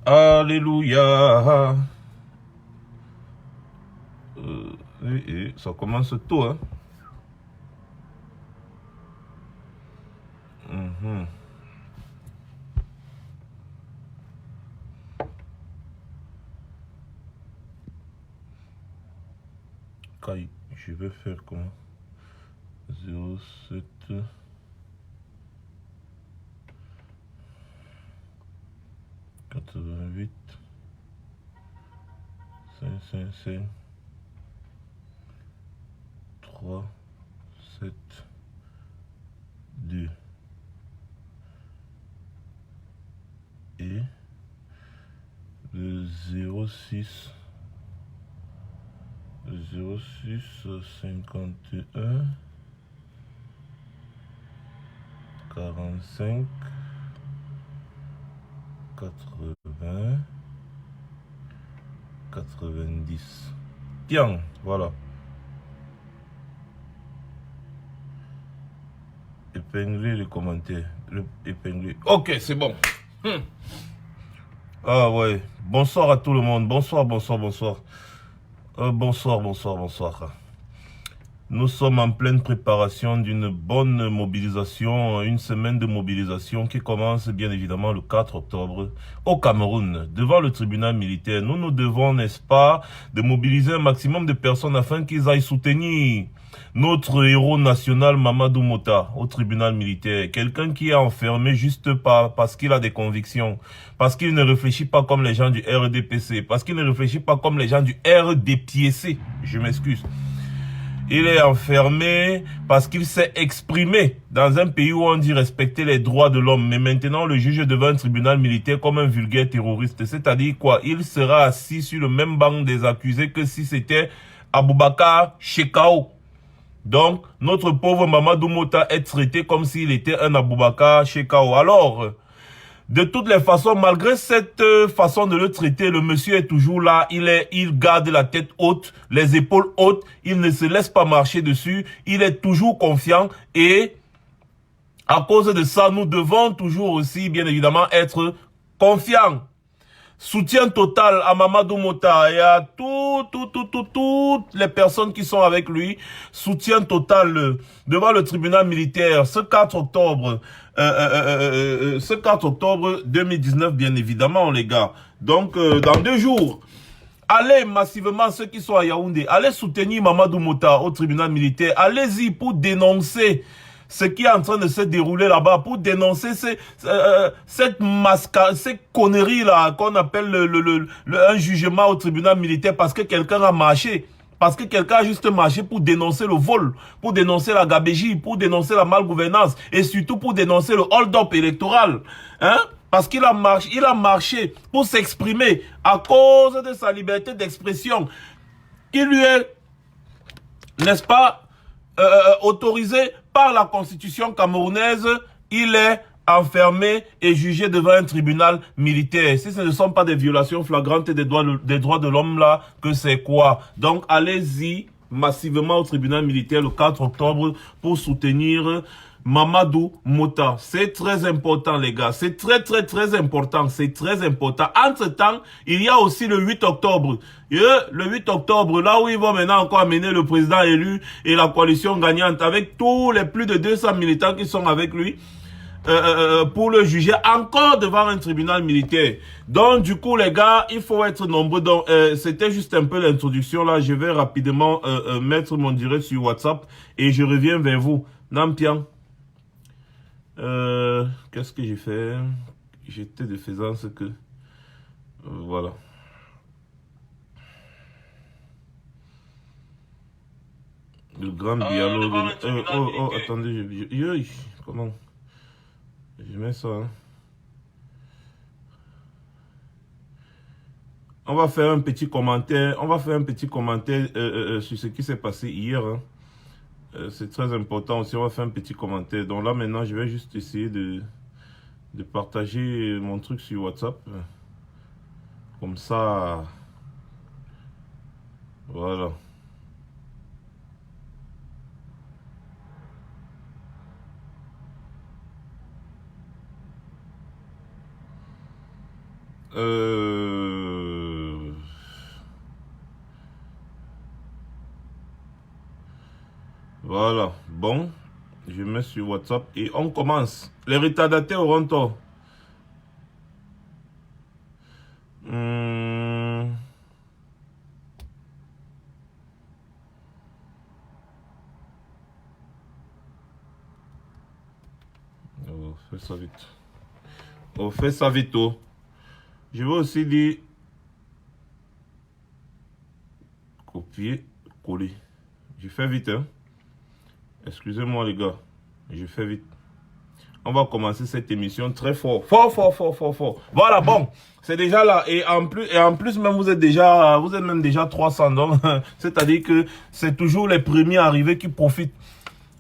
Alléluia. Ça commence tôt, hein. Mhm. Kai, je vais faire comment? 07 88 555 3 7 2 et le 06 51 45 80 90. Tiens, voilà. Épingler les commentaires. Épingler. Ok, c'est bon. Ah ouais. Bonsoir à tout le monde. Bonsoir, bonsoir, bonsoir. Bonsoir, bonsoir, bonsoir. Nous sommes en pleine préparation d'une bonne mobilisation, une semaine de mobilisation qui commence bien évidemment le 4 octobre au Cameroun, devant le tribunal militaire. Nous nous devons, n'est-ce pas, de mobiliser un maximum de personnes afin qu'ils aillent soutenir notre héros national Mamadou Mota au tribunal militaire. Quelqu'un qui est enfermé juste parce qu'il a des convictions, parce qu'il ne réfléchit pas comme les gens du RDPC, parce qu'il ne réfléchit pas comme les gens du RDPC. Je m'excuse. Il est enfermé parce qu'il s'est exprimé dans un pays où on dit respecter les droits de l'homme. Mais maintenant, le juge devant un tribunal militaire comme un vulgaire terroriste. C'est-à-dire quoi? Il sera assis sur le même banc des accusés que si c'était Aboubakar Shekau. Donc, notre pauvre Mamadou Mota est traité comme s'il était un Aboubakar Shekau. Alors, de toutes les façons, malgré cette façon de le traiter, le monsieur est toujours là, il garde la tête haute, les épaules hautes, il ne se laisse pas marcher dessus, il est toujours confiant et à cause de ça, nous devons toujours aussi, bien évidemment, être confiants. Soutien total à Mamadou Mota et à toutes les personnes qui sont avec lui. Soutien total devant le tribunal militaire ce 4 octobre. Ce 4 octobre 2019, bien évidemment, les gars. Donc, dans 2 jours, allez massivement, ceux qui sont à Yaoundé, allez soutenir Mamadou Mota au tribunal militaire. Allez-y pour dénoncer ce qui est en train de se dérouler là-bas, pour dénoncer cette mascarade, ces conneries-là qu'on appelle un jugement au tribunal militaire parce que quelqu'un a marché. Parce que quelqu'un a juste marché pour dénoncer le vol, pour dénoncer la gabégie, pour dénoncer la malgouvernance et surtout pour dénoncer le hold-up électoral. Hein? Parce qu'il a marché pour s'exprimer à cause de sa liberté d'expression qui lui est, n'est-ce pas, autorisé par la constitution camerounaise. Il est enfermé et jugé devant un tribunal militaire. Si ce ne sont pas des violations flagrantes des droits de l'homme là, que c'est quoi? Donc allez-y massivement au tribunal militaire le 4 octobre pour soutenir Mamadou Mota. C'est très important, les gars. C'est très important. C'est très important. Entre-temps, il y a aussi le 8 octobre. Le 8 octobre, là où ils vont maintenant encore amener le président élu et la coalition gagnante avec tous les plus de 200 militants qui sont avec lui. Pour le juger encore devant un tribunal militaire. Donc du coup les gars, il faut être nombreux. Donc c'était juste un peu l'introduction là. Je vais rapidement mettre mon direct sur WhatsApp et je reviens vers vous. Nampian. Qu'est-ce que j'ai fait? J'étais de faisance que voilà. Le grand dialogue. Attendez, comment? Je mets ça. Hein. On va faire un petit commentaire. On va faire un petit commentaire sur ce qui s'est passé hier. Hein. C'est très important aussi. On va faire un petit commentaire. Donc là maintenant, je vais juste essayer de partager mon truc sur WhatsApp. Comme ça, voilà. Voilà, bon, je mets sur WhatsApp et on commence. Les retardataires auront tort. On fait ça vite. On fait ça vite. Oh. Je vais aussi dire copier, coller. Je fais vite, hein. Excusez-moi les gars, je fais vite. On va commencer cette émission très fort. Fort. Voilà, bon, c'est déjà là. Et en plus même vous êtes même déjà 300. Donc, c'est-à-dire que c'est toujours les premiers arrivés qui profitent.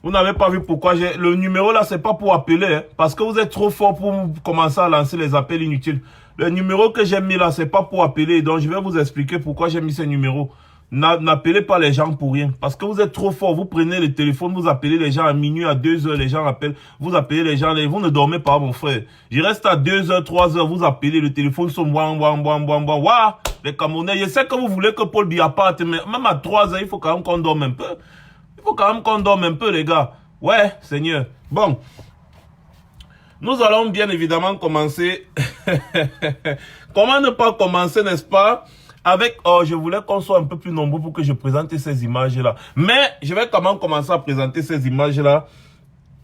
Vous n'avez pas vu pourquoi j'ai... Le numéro là, c'est pas pour appeler, hein, parce que vous êtes trop fort pour commencer à lancer les appels inutiles. Le numéro que j'ai mis là, c'est pas pour appeler. Donc, je vais vous expliquer pourquoi j'ai mis ce numéro. N'appelez pas les gens pour rien. Parce que vous êtes trop fort. Vous prenez le téléphone, vous appelez les gens à minuit, à 2 heures, les gens appellent. Vous appelez les gens, vous ne dormez pas, mon frère. Je reste à 2 heures, 3 heures, vous appelez, le téléphone sonne, Ouah, les Camerounais. Je sais que vous voulez que Paul Biya parte, mais même à 3 heures, il faut quand même qu'on dorme un peu. Il faut quand même qu'on dorme un peu, les gars. Ouais, Seigneur. Bon. Nous allons bien évidemment commencer. Comment ne pas commencer, n'est-ce pas? Avec, je voulais qu'on soit un peu plus nombreux pour que je présente ces images-là. Mais, je vais quand même commencer à présenter ces images-là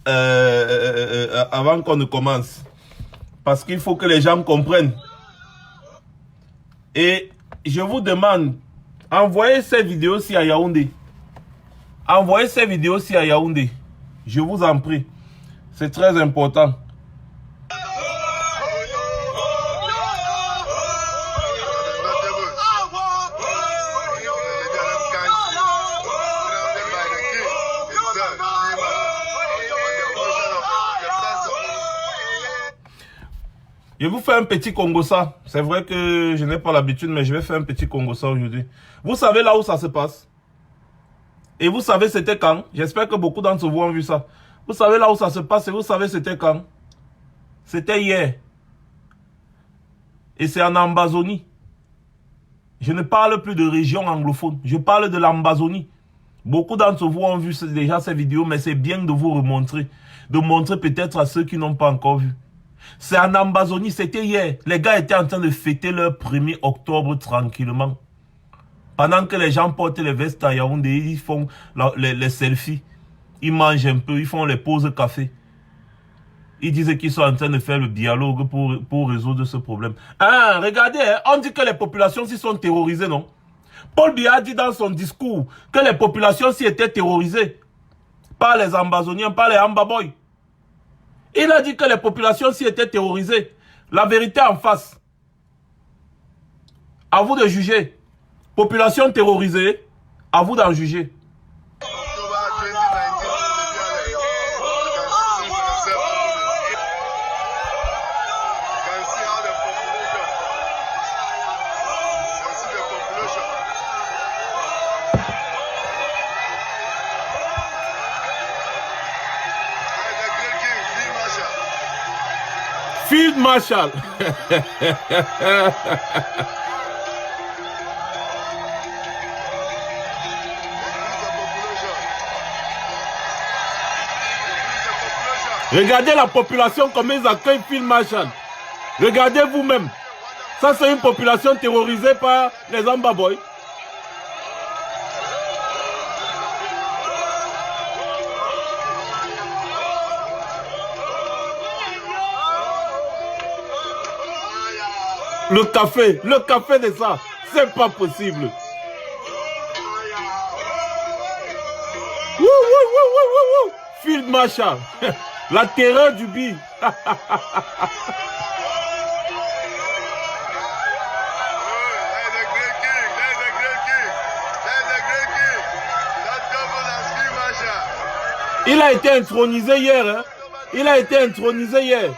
avant qu'on ne commence. Parce qu'il faut que les gens comprennent. Et je vous demande, envoyez ces vidéos-ci à Yaoundé. Envoyez ces vidéos-ci à Yaoundé. Je vous en prie. C'est très important. Je vous fais un petit Congo-ça. C'est vrai que je n'ai pas l'habitude, mais je vais faire un petit Congo-ça aujourd'hui. Vous savez là où ça se passe? Et vous savez c'était quand? J'espère que beaucoup d'entre vous ont vu ça. Vous savez là où ça se passe et vous savez c'était quand? C'était hier. Et c'est en Ambazonie. Je ne parle plus de région anglophone. Je parle de l'Ambazonie. Beaucoup d'entre vous ont vu déjà ces vidéos, mais c'est bien de vous remontrer. De montrer peut-être à ceux qui n'ont pas encore vu. C'est en Ambazonie, c'était hier. Les gars étaient en train de fêter leur 1er octobre tranquillement. Pendant que les gens portent les vestes à Yaoundé, ils font les selfies. Ils mangent un peu, ils font les pauses café. Ils disent qu'ils sont en train de faire le dialogue pour résoudre ce problème. Ah, regardez, hein, on dit que les populations s'y sont terrorisées, non? Paul Biya a dit dans son discours que les populations s'y étaient terrorisées. Par les Ambazoniens, par les Ambaboy. Il a dit que les populations s'y étaient terrorisées. La vérité en face. À vous de juger. Population terrorisée, à vous d'en juger. Field Marshal. Regardez la population comme ils accueillent Field Marshal. Regardez vous-même. Ça c'est une population terrorisée par les Ambaboy. Le café de ça, c'est pas possible. Field Marshal, la terreur du bi. Il a été intronisé hier, hein? Il a été intronisé hier.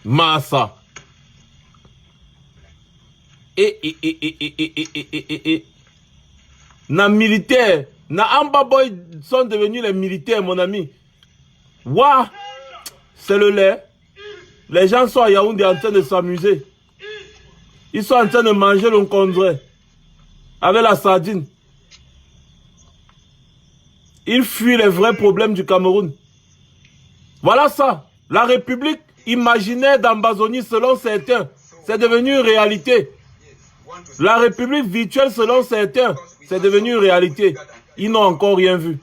Massa. Na militaire. Na Amba Boy sont devenus les militaires, mon ami. Waouh. C'est le lait. Les gens sont à Yaoundé en train de s'amuser. Ils sont en train de manger l'encondré. Avec la sardine. Ils fuient les vrais problèmes du Cameroun. Voilà ça. La République imaginaire d'Ambazonie selon certains. C'est devenu une réalité. La République virtuelle selon certains. C'est devenu une réalité. Ils n'ont encore rien vu.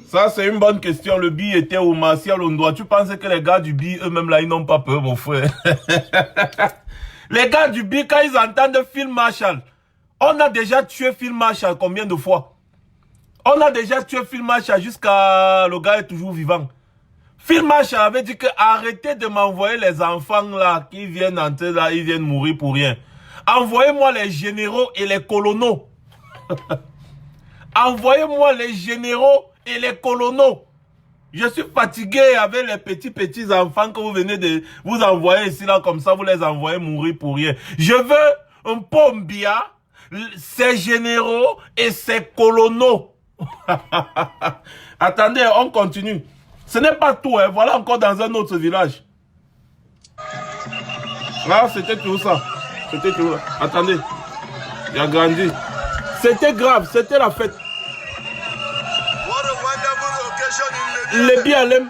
Ça, c'est une bonne question. Le BI était au Martial Ondoa. Tu penses que les gars du BI, eux-mêmes, là, ils n'ont pas peur, mon frère? Les gars du BI, quand ils entendent Phil Marshall, on a déjà tué Phil Marshall combien de fois? On a déjà tué Phil Marshall jusqu'à... Le gars est toujours vivant. Phil Marshall avait dit que arrêtez de m'envoyer les enfants là, qui viennent entrer là, ils viennent mourir pour rien. Envoyez-moi les généraux et les colonels. Envoyez-moi les généraux et les colonels. Je suis fatigué avec les petits enfants que vous venez de vous envoyer ici là, comme ça vous les envoyez mourir pour rien. Je veux un Pombia, ses généraux et ses colonels. Attendez, on continue. Ce n'est pas tout, hein. Voilà encore dans un autre village. Là, c'était tout ça. C'était tout. Attendez. Il a grandi. C'était grave, c'était la fête. Les BLM.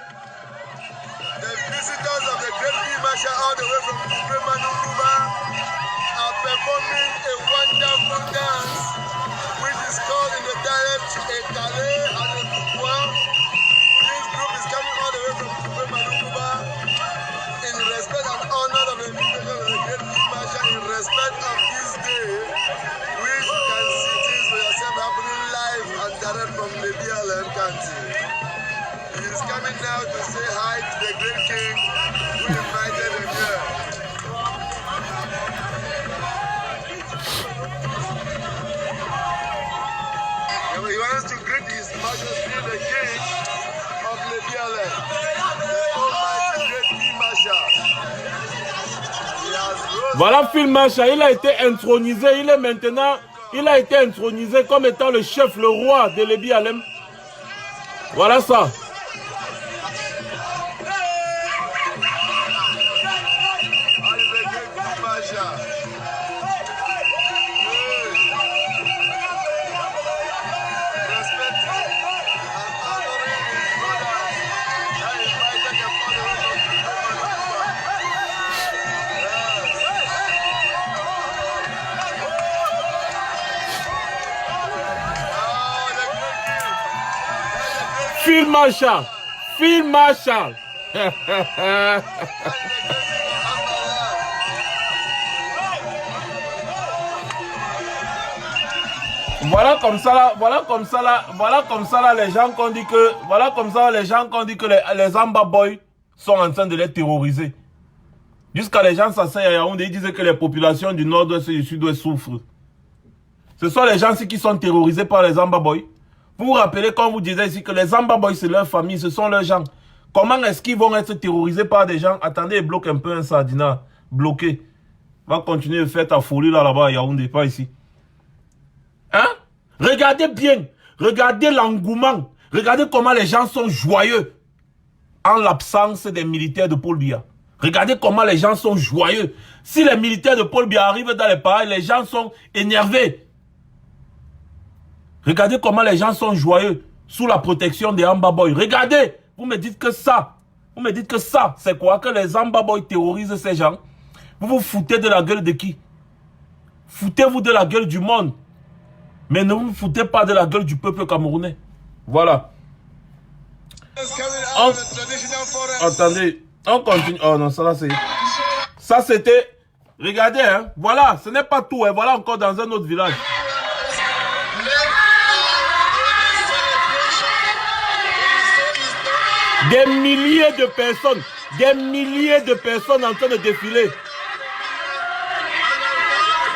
From the BLM country. He is coming now to say hi to the great king who invited him here. He wants to greet His Majesty the King of the BLM, the Almighty Great King Marshall. Voilà Phil Marshall, il a été intronisé, il est maintenant... Il a été intronisé comme étant le chef, le roi de l'Ebi Alem. Voilà ça. Phil Marshall. Phil Marshall. Voilà comme ça là, les gens qu'on dit que, les Amba Boys sont en train de les terroriser. Jusqu'à les gens s'asseyent à Yaoundé, ils disent que les populations du nord-ouest et du sud-ouest souffrent. Ce sont les gens qui sont terrorisés par les Amba Boys. Vous vous rappelez quand vous disiez ici que les Amba Boys c'est leur famille, ce sont leurs gens. Comment est-ce qu'ils vont être terrorisés par des gens? Attendez, bloque un peu un Sardina. Bloqué. Va continuer de faire ta folie là-bas à Yaoundé, pas ici. Hein? Regardez bien. Regardez l'engouement. Regardez comment les gens sont joyeux. En l'absence des militaires de Paul Biya. Regardez comment les gens sont joyeux. Si les militaires de Paul Biya arrivent dans les parages, les gens sont énervés. Regardez comment les gens sont joyeux sous la protection des Amba Boys. Regardez, vous me dites que ça. Vous me dites que ça, c'est quoi? Que les Amba Boys terrorisent ces gens? Vous vous foutez de la gueule de qui? Foutez-vous de la gueule du monde. Mais ne vous foutez pas de la gueule du peuple camerounais. Voilà. Attendez, on continue. Oh non, ça là c'est... Ça c'était... Regardez, hein. Voilà, ce n'est pas tout. Hein. Voilà encore dans un autre village. Des milliers de personnes en train de défiler.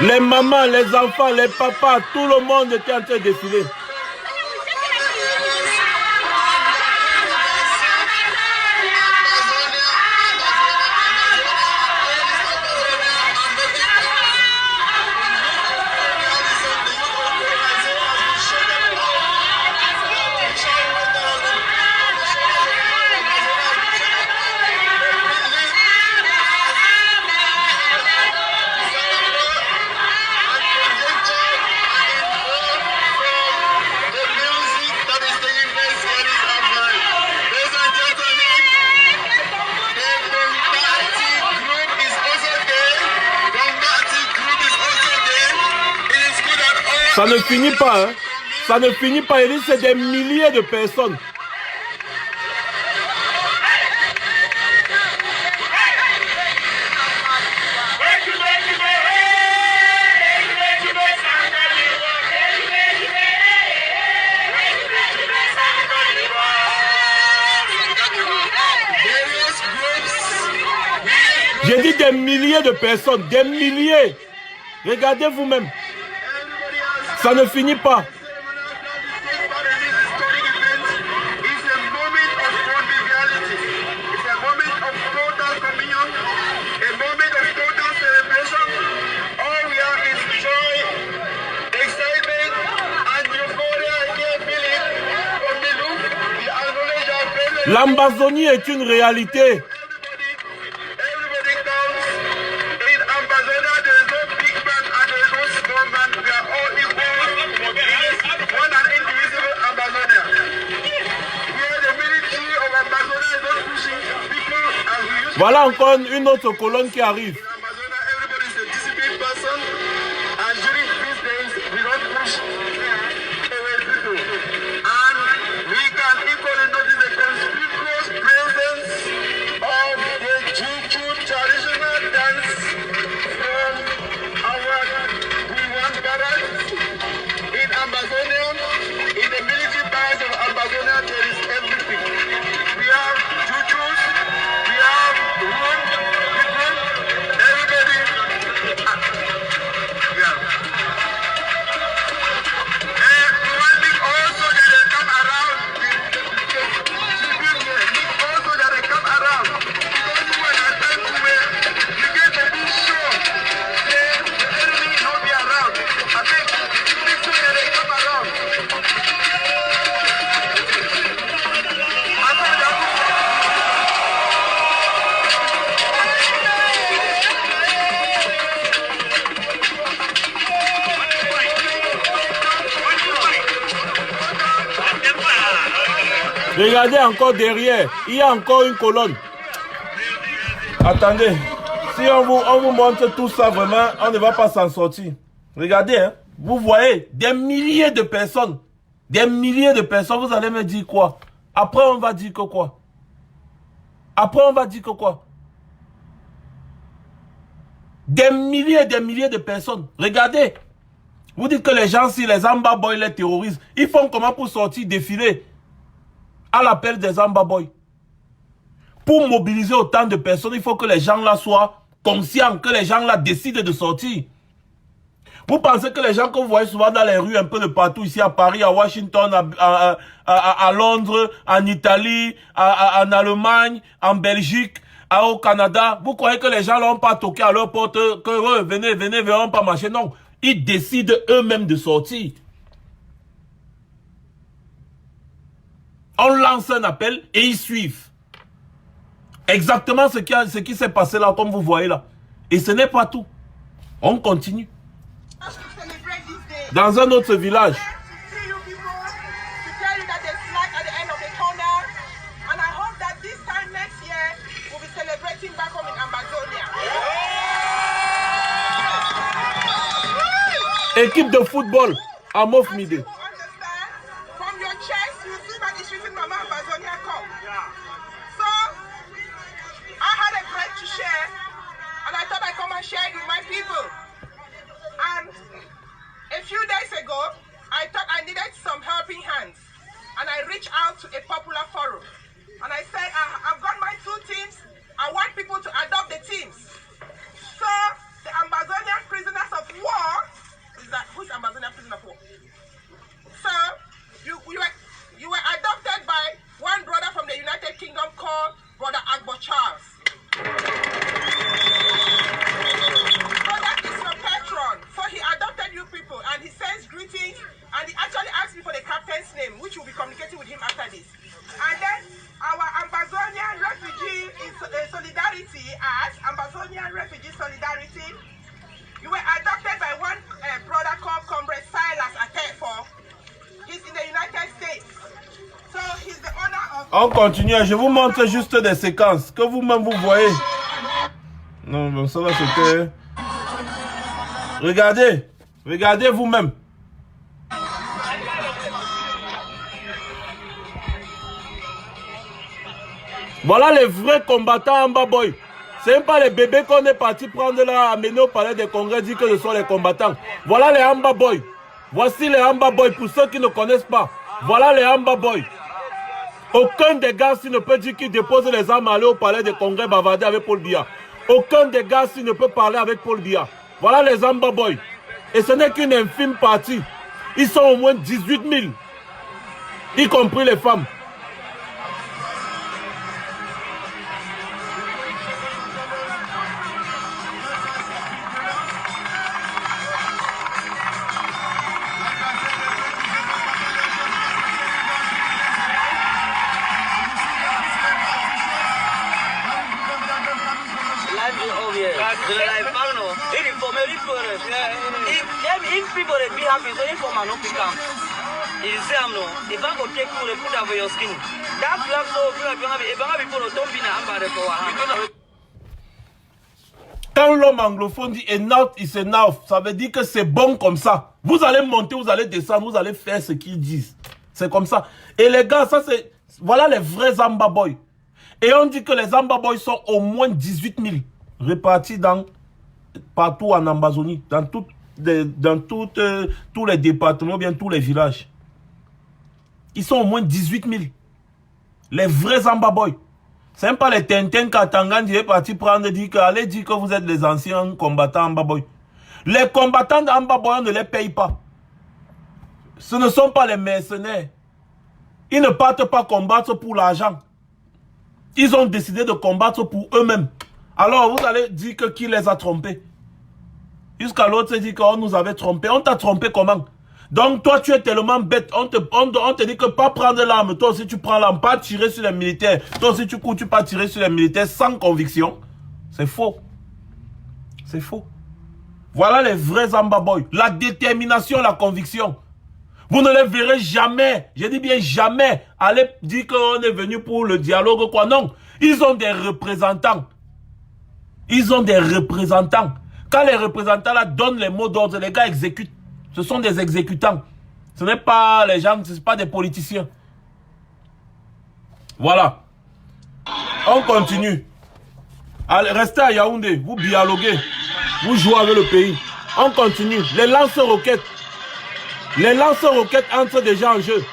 Les mamans, les enfants, les papas, tout le monde était en train de défiler. Ça ne finit pas, hein. Ça ne finit pas, il dit c'est des milliers de personnes. J'ai dit des milliers de personnes, des milliers. Regardez vous-même. Ça ne finit pas. L'Ambazonie est une réalité. Voilà encore une autre colonne qui arrive. Regardez encore derrière, il y a encore une colonne. Attendez, si on vous montre tout ça vraiment, on ne va pas s'en sortir. Regardez, hein, vous voyez des milliers de personnes. Des milliers de personnes, vous allez me dire quoi? Après on va dire que quoi? Après on va dire que quoi? Des milliers de personnes. Regardez. Vous dites que les gens, si les Amba Boys les terrorisent, ils font comment pour sortir, défiler à l'appel des Amba Boys? Pour mobiliser autant de personnes, il faut que les gens là soient conscients, que les gens là décident de sortir. Vous pensez que les gens que vous voyez souvent dans les rues un peu de partout, ici à Paris, à Washington, à Londres, en Italie, en Allemagne, en Belgique, au Canada, vous croyez que les gens n'ont pas toqué à leur porte, que venez, venez pas marcher? Non, ils décident eux-mêmes de sortir. On lance un appel et ils suivent. Exactement ce qui s'est passé là, comme vous voyez là. Et ce n'est pas tout. On continue. Dans un autre village. Équipe de football à Mofmide. Shared with my people, and a few days ago I thought I needed some helping hands, and I reached out to a popular forum and I said, I've got my 2 teams, I want people to adopt the teams. So the Ambazonian prisoners of war who's Ambazonia prisoner for? So, you were adopted by one brother from the United Kingdom called Brother Agbo Charles. So that is your patron. So he adopted you people and he sends greetings and he actually asked me for the captain's name, which will be communicating with him after this. And then our Ambazonian Refugee in Solidarity as Ambazonian Refugee Solidarity, you were adopted by one brother called Comrade Silas Atefo. He's in the United States. So he's the owner of... On continue, je vous montre juste des séquences que vous-même vous voyez. Non, bon, ça va c'était... Regardez, regardez vous-même. Voilà les vrais combattants Amba Boy. Ce n'est pas les bébés qu'on est parti prendre là, amener au palais des congrès, dire que ce sont les combattants. Voilà les Amba Boy. Voici les Amba Boy pour ceux qui ne connaissent pas. Voilà les Amba Boy. Aucun des gars s'il ne peut dire qu'il dépose les armes à aller au palais des congrès bavarder avec Paul Biya. Aucun des gars s'il ne peut parler avec Paul Biya. Voilà les Amba Boy. Et ce n'est qu'une infime partie. Ils sont au moins 18 000. Y compris les femmes. If people they be happy, so if man no pick up, you say I'm no. If I go take food, they put over your skin. That flag so if I people don't be na amba for one. Quand l'homme anglophone dit enough is enough, ça veut dire que c'est bon comme ça. Vous allez monter, vous allez descendre, vous allez faire ce qu'ils disent. C'est comme ça. Et les gars, ça c'est... Voilà les vrais Amba Boys. Et on dit que les Amba Boys sont au moins 18 000 répartis partout en Ambazonie, dans tous les départements, bien tous les villages. Ils sont au moins 18 000. Les vrais Amba Boys. C'est même pas les Tintin Katangan qui est parti prendre et dire que vous êtes les anciens combattants Amba Boy. Les combattants d'Amba Boy, on ne les paye pas. Ce ne sont pas les mercenaires. Ils ne partent pas combattre pour l'argent. Ils ont décidé de combattre pour eux-mêmes. Alors vous allez dire que qui les a trompés? Jusqu'à l'autre se dit qu'on nous avait trompés. On t'a trompé comment? Donc toi tu es tellement bête. On te dit que pas prendre l'arme. Toi aussi tu prends l'arme. Pas tirer sur les militaires. Toi aussi tu cours, tu pas tirer sur les militaires sans conviction. C'est faux. C'est faux. Voilà les vrais Amba Boys. La détermination, la conviction. Vous ne les verrez jamais. Je dis bien jamais. Allez dire qu'on est venu pour le dialogue quoi. Non. Ils ont des représentants. Ils ont des représentants. Quand les représentants là donnent les mots d'ordre, les gars exécutent. Ce sont des exécutants. Ce n'est pas les gens, ce n'est pas des politiciens. Voilà. On continue. Allez, restez à Yaoundé. Vous dialoguez. Vous jouez avec le pays. On continue. Les lance-roquettes. Les lance-roquettes entrent déjà en jeu.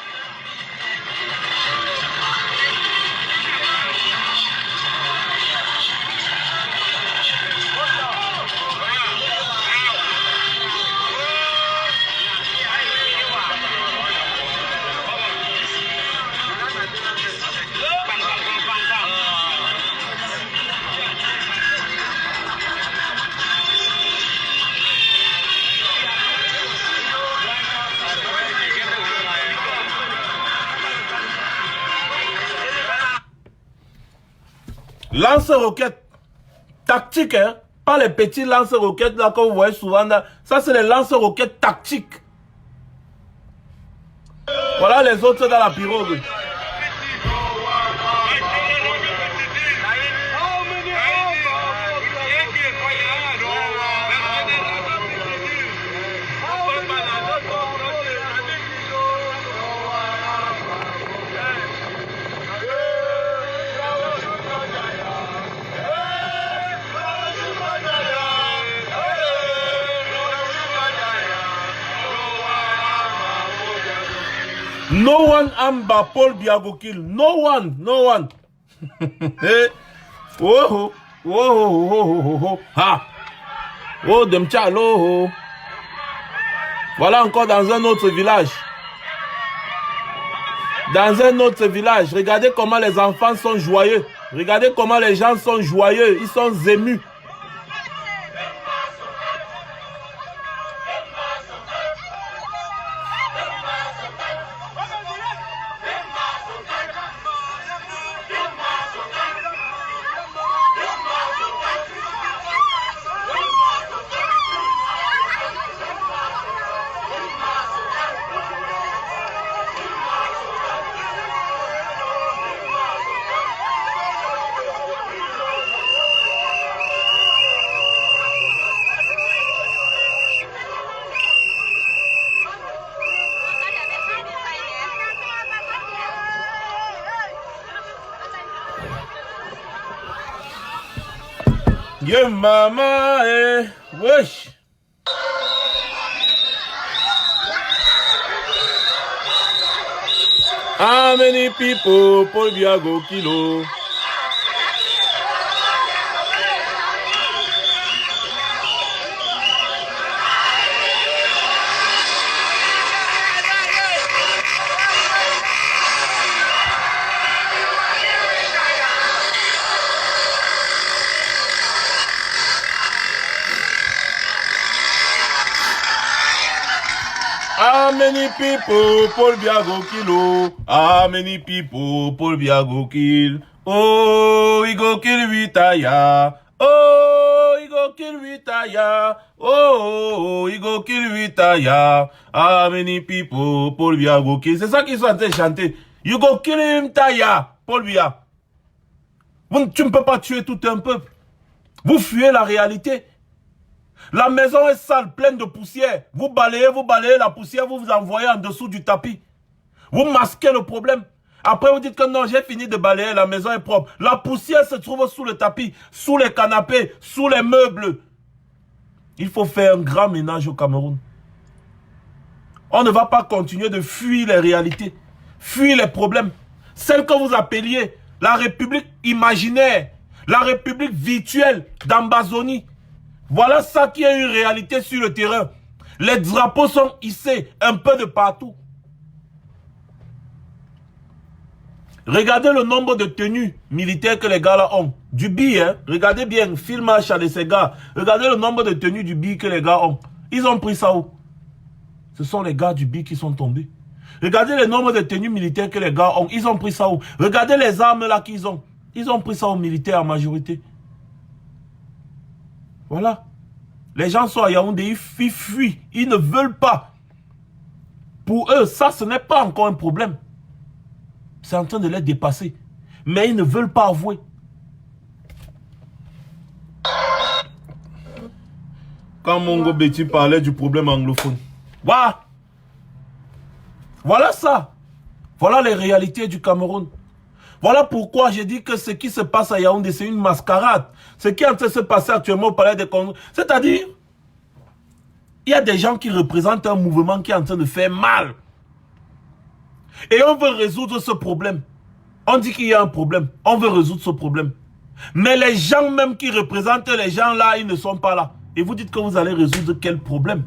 Lance-roquettes tactiques, hein? Pas les petits lance-roquettes là que vous voyez souvent là. Ça c'est les lance-roquettes tactiques. Voilà les autres dans la pirogue. No one Amba Paul Biya go kill. No one, no one. Hey. Oh, oh, oh, oh, oh, oh, ha. Oh, them chalo. Voilà encore dans un autre village. Dans un autre village. Regardez comment les enfants sont joyeux. Regardez comment les gens sont joyeux. Ils sont émus. Yeah, mama, wesh. How many people Paul Biya go kilo? How many people Paul Biya go kilo? How many people Paul Biya go kill? Oh, he go kill Vitaya. Oh, he go kill Vitaya. Oh, he go kill Vitaya. How many people Paul Biya go kill? C'est ça qu'ils sont en train de chanter. You go kill him, Taya, Paul Biya. Tu ne peux pas tuer tout un peuple. Vous fuyez la réalité. La maison est sale, pleine de poussière. Vous balayez la poussière, vous vous envoyez en dessous du tapis. Vous masquez le problème. Après, vous dites que non, j'ai fini de balayer, la maison est propre. La poussière se trouve sous le tapis, sous les canapés, sous les meubles. Il faut faire un grand ménage au Cameroun. On ne va pas continuer de fuir les réalités, fuir les problèmes. Celle que vous appeliez la République imaginaire, la République virtuelle d'Ambazonie. Voilà ça qui est une réalité sur le terrain. Les drapeaux sont hissés un peu de partout. Regardez le nombre de tenues militaires que les gars là ont. Du billet, hein? Regardez bien, filmage de ces gars. Regardez le nombre de tenues du billet que les gars ont. Ils ont pris ça où? Ce sont les gars du billet qui sont tombés. Regardez le nombre de tenues militaires que les gars ont. Ils ont pris ça où? Regardez les armes là qu'ils ont. Ils ont pris ça aux militaires en majorité. Voilà. Les gens sont à Yaoundé, ils fuient. Ils ne veulent pas. Pour eux, ça, ce n'est pas encore un problème. C'est en train de les dépasser. Mais ils ne veulent pas avouer. Quand Mongo Betty parlait du problème anglophone. Voilà. Voilà ça. Voilà les réalités du Cameroun. Voilà pourquoi j'ai dit que ce qui se passe à Yaoundé, c'est une mascarade. Ce qui est en train de se passer actuellement au palais des Congrès. C'est-à-dire, il y a des gens qui représentent un mouvement qui est en train de faire mal. Et on veut résoudre ce problème. On dit qu'il y a un problème. On veut résoudre ce problème. Mais les gens même qui représentent les gens là, ils ne sont pas là. Et vous dites que vous allez résoudre quel problème?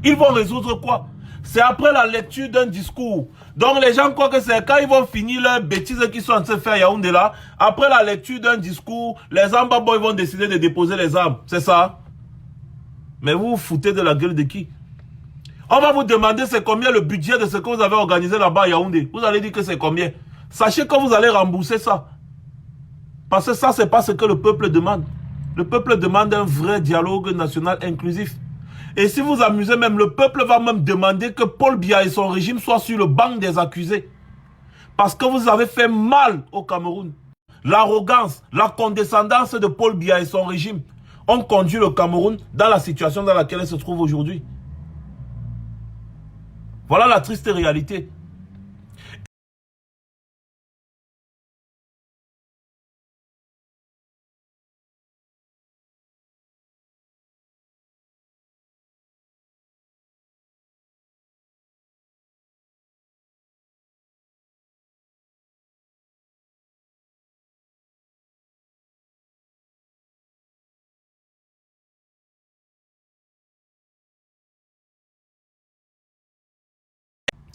Ils vont résoudre quoi? C'est après la lecture d'un discours. Donc les gens croient que c'est quand ils vont finir leurs bêtises qu'ils sont en train de faire à Yaoundé là. Après la lecture d'un discours, les Ambaboy vont décider de déposer les armes. C'est ça? Mais vous vous foutez de la gueule de qui? On va vous demander c'est combien le budget de ce que vous avez organisé là-bas à Yaoundé. Vous allez dire que c'est combien. Sachez que vous allez rembourser ça. Parce que ça, c'est pas ce que le peuple demande. Le peuple demande un vrai dialogue national inclusif. Et si vous amusez même, le peuple va même demander que Paul Biya et son régime soient sur le banc des accusés. Parce que vous avez fait mal au Cameroun. L'arrogance, la condescendance de Paul Biya et son régime ont conduit le Cameroun dans la situation dans laquelle il se trouve aujourd'hui. Voilà la triste réalité.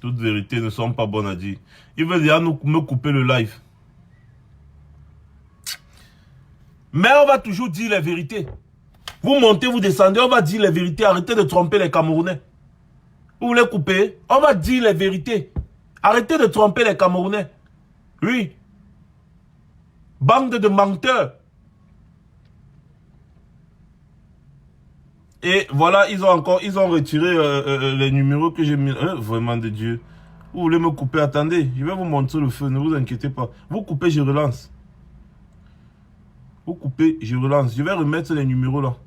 Toutes vérités ne sont pas bonnes à dire. Il veut déjà me couper le live. Mais on va toujours dire les vérités. Vous montez, vous descendez, on va dire les vérités. Arrêtez de tromper les Camerounais. Vous voulez couper? On va dire les vérités. Arrêtez de tromper les Camerounais. Oui. Bande de menteurs. Et voilà, ils ont retiré les numéros que j'ai mis. Vraiment de Dieu. Vous voulez me couper? Attendez, je vais vous montrer le feu, ne vous inquiétez pas. Vous coupez, je relance. Vous coupez, je relance. Je vais remettre les numéros là.